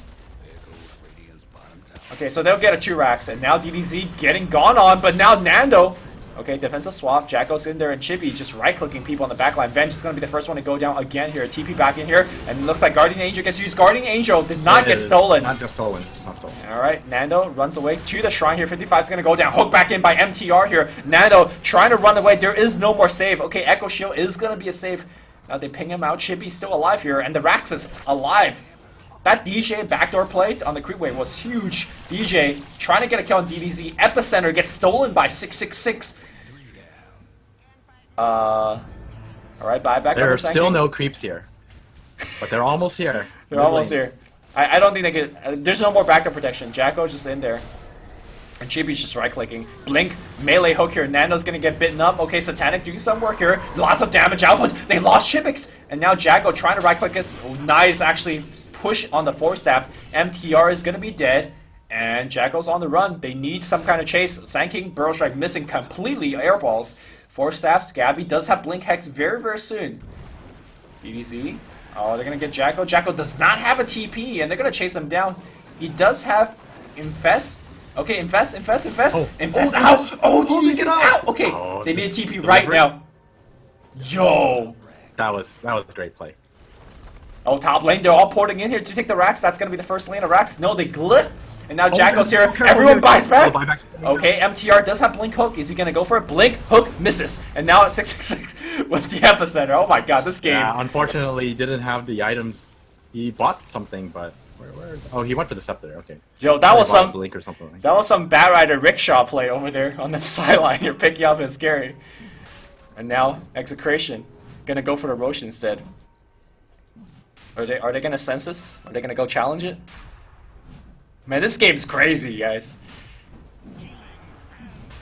Okay, so they'll get a 2 Rax, and now DDZ getting gone on, but now Nando... Okay, defensive swap. Jacko's in there, and Chibi just right-clicking people on the backline. Venge is going to be the first one to go down again here. TP back in here, and it looks like Guardian Angel gets used. Guardian Angel did not get stolen. Not just stolen. Not stolen. Alright, Nando runs away to the shrine here. 55 is going to go down. Hook back in by MTR here. Nando trying to run away. There is no more save. Okay, Echo Shield is going to be a save. Now they ping him out. Chibi's still alive here, and the Rax is alive. That DJ backdoor play on the creep wave was huge. DJ trying to get a kill on DDZ. Epicenter gets stolen by 666. Alright, buyback. There are still no creeps here. But they're almost here. They're almost here. I don't think they could... there's no more backdoor protection. Jacko's just in there. And Chibi's just right-clicking. Blink, melee hook here. Nando's gonna get bitten up. Okay, Satanic doing some work here. Lots of damage output. They lost Chipix. And now Jacko trying to right-click this. Oh, nice, actually, push on the 4-staff. MTR is gonna be dead. And Jacko's on the run. They need some kind of chase. Sand King, Burrow Strike missing completely airballs. 4 staffs. Gabby does have Blink Hex very, very soon. DDZ. Oh, they're going to get Jacko. Jacko does not have a TP, and they're going to chase him down. He does have Infest. Okay, Infest. Oh. Infest out. Oh, DDZ's out. Okay, they need a TP right now. Yo. That was a great play. Oh, top lane. They're all porting in here to take the Rax. That's going to be the first lane of Rax. No, they glyph. And now Jacko's here. Everyone buys back. Okay, MTR does have Blink Hook. Is he going to go for it? Blink Hook misses. And now it's 666 with the Epicenter. Oh my god, this game. Yeah, unfortunately, he didn't have the items. He bought something, but where? Oh, he went for the Scepter. Okay. Yo, that was some Blink or something. Like that was some Bat Rider rickshaw play over there on the sideline. You're picking up and scary. And now Execration going to go for the Roche instead. Are they going to sense this? Are they going to go challenge it? Man, this game's crazy, guys.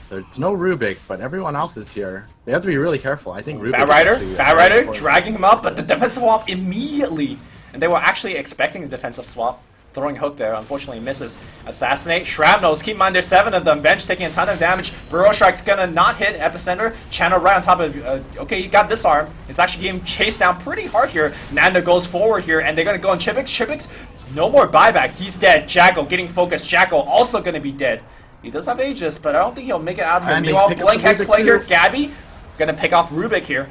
There's no Rubik, but everyone else is here. They have to be really careful. I think Rubik. Bat Rider dragging him up, but the defensive swap immediately. And they were actually expecting the defensive swap. Throwing hook there, unfortunately misses. Assassinate, Shrapnels, keep in mind there's 7 of them. Bench taking a ton of damage. Burrow Strike's gonna not hit Epicenter. Channel right on top of, okay, he got disarmed. It's actually getting chased down pretty hard here. Nando goes forward here, and they're gonna go on Chipix. Chipix No more buyback. He's dead. Jackal getting focused. Jackal also going to be dead. He does have Aegis, but I don't think he'll make it out of here. And they Meanwhile, pick up Blink the Hex Rubik play here. too. Gabby going to pick off Rubik here.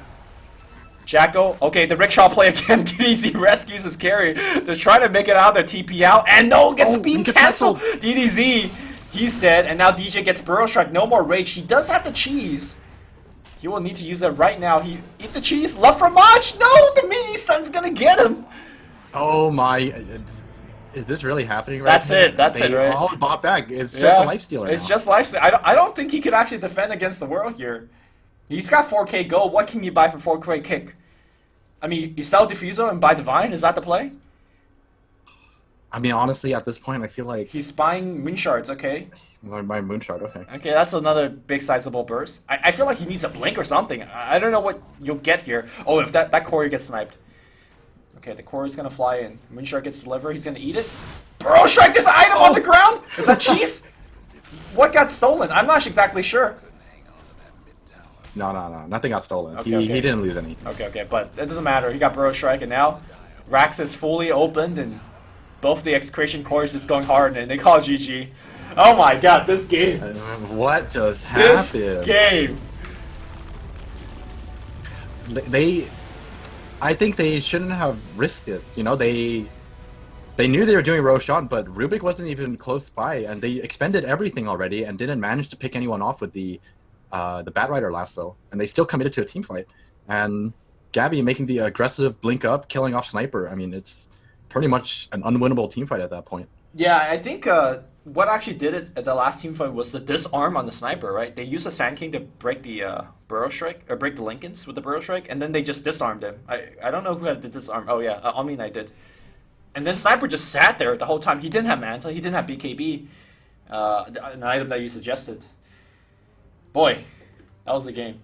Jackal. Okay, the rickshaw play again. DDZ rescues his carry. They're trying to make it out. They're TP out. And no, gets beam he gets canceled. canceled. DDZ. He's dead. And now DJ gets Burrow Strike. No more Rage. He does have the cheese. He will need to use it right now. He eat the cheese. Love for Mach. No, the mini sun's going to get him. Oh my! Is this really happening right That's now? it. That's it, right? All bought back. It's just a lifestealer. It's now. just lifesteal. I don't think he could actually defend against the world here. He's got 4k gold. What can you buy for 4k kick? I mean, you sell Diffuso and buy Divine. Is that the play? I mean, honestly, at this point, I feel like He's buying Moon Shards. Okay. my moonshot. Okay. Okay, that's another big sizable burst. I feel like he needs a blink or something. I don't know what you'll get here. Oh, if that Courier gets sniped. Okay, the Courier's gonna fly in. Moonshard gets delivered. He's gonna eat it. Burrow Strike this item on the ground. Is that cheese? What got stolen? I'm not exactly sure. No. Nothing got stolen. Okay, he okay. didn't lose any. Okay, but it doesn't matter. He got Burrow Strike, and now Rax is fully opened, and both the Execration cores is going hard, and they call it GG. Oh my god, this game. What just This happened? game. I think they shouldn't have risked it. You know, they knew they were doing Roshan, but Rubik wasn't even close by, and they expended everything already and didn't manage to pick anyone off with the Batrider lasso, and they still committed to a team fight. And Gabby making the aggressive blink up, killing off Sniper. I mean, it's pretty much an unwinnable team fight at that point. Yeah, I think what actually did it at the last team fight was the disarm on the Sniper, right? They used the Sand King to break the Burrow Strike, or break the Lincolns with the Burrow Strike, and then they just disarmed him. I don't know who had the disarm. Oh yeah, I did. And then Sniper just sat there the whole time. He didn't have Mantle, he didn't have BKB, an item that you suggested. Boy, that was the game.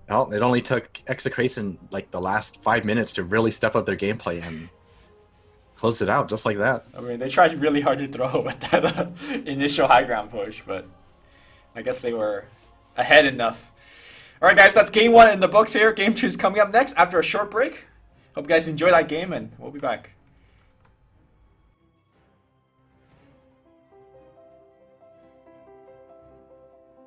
Well, it only took Execration like the last 5 minutes to really step up their gameplay and close it out just like that. I mean, they tried really hard to throw at that initial high ground push, but I guess they were ahead enough. Alright guys, that's game 1 in the books here. Game 2 is coming up next after a short break. Hope you guys enjoyed that game, and we'll be back.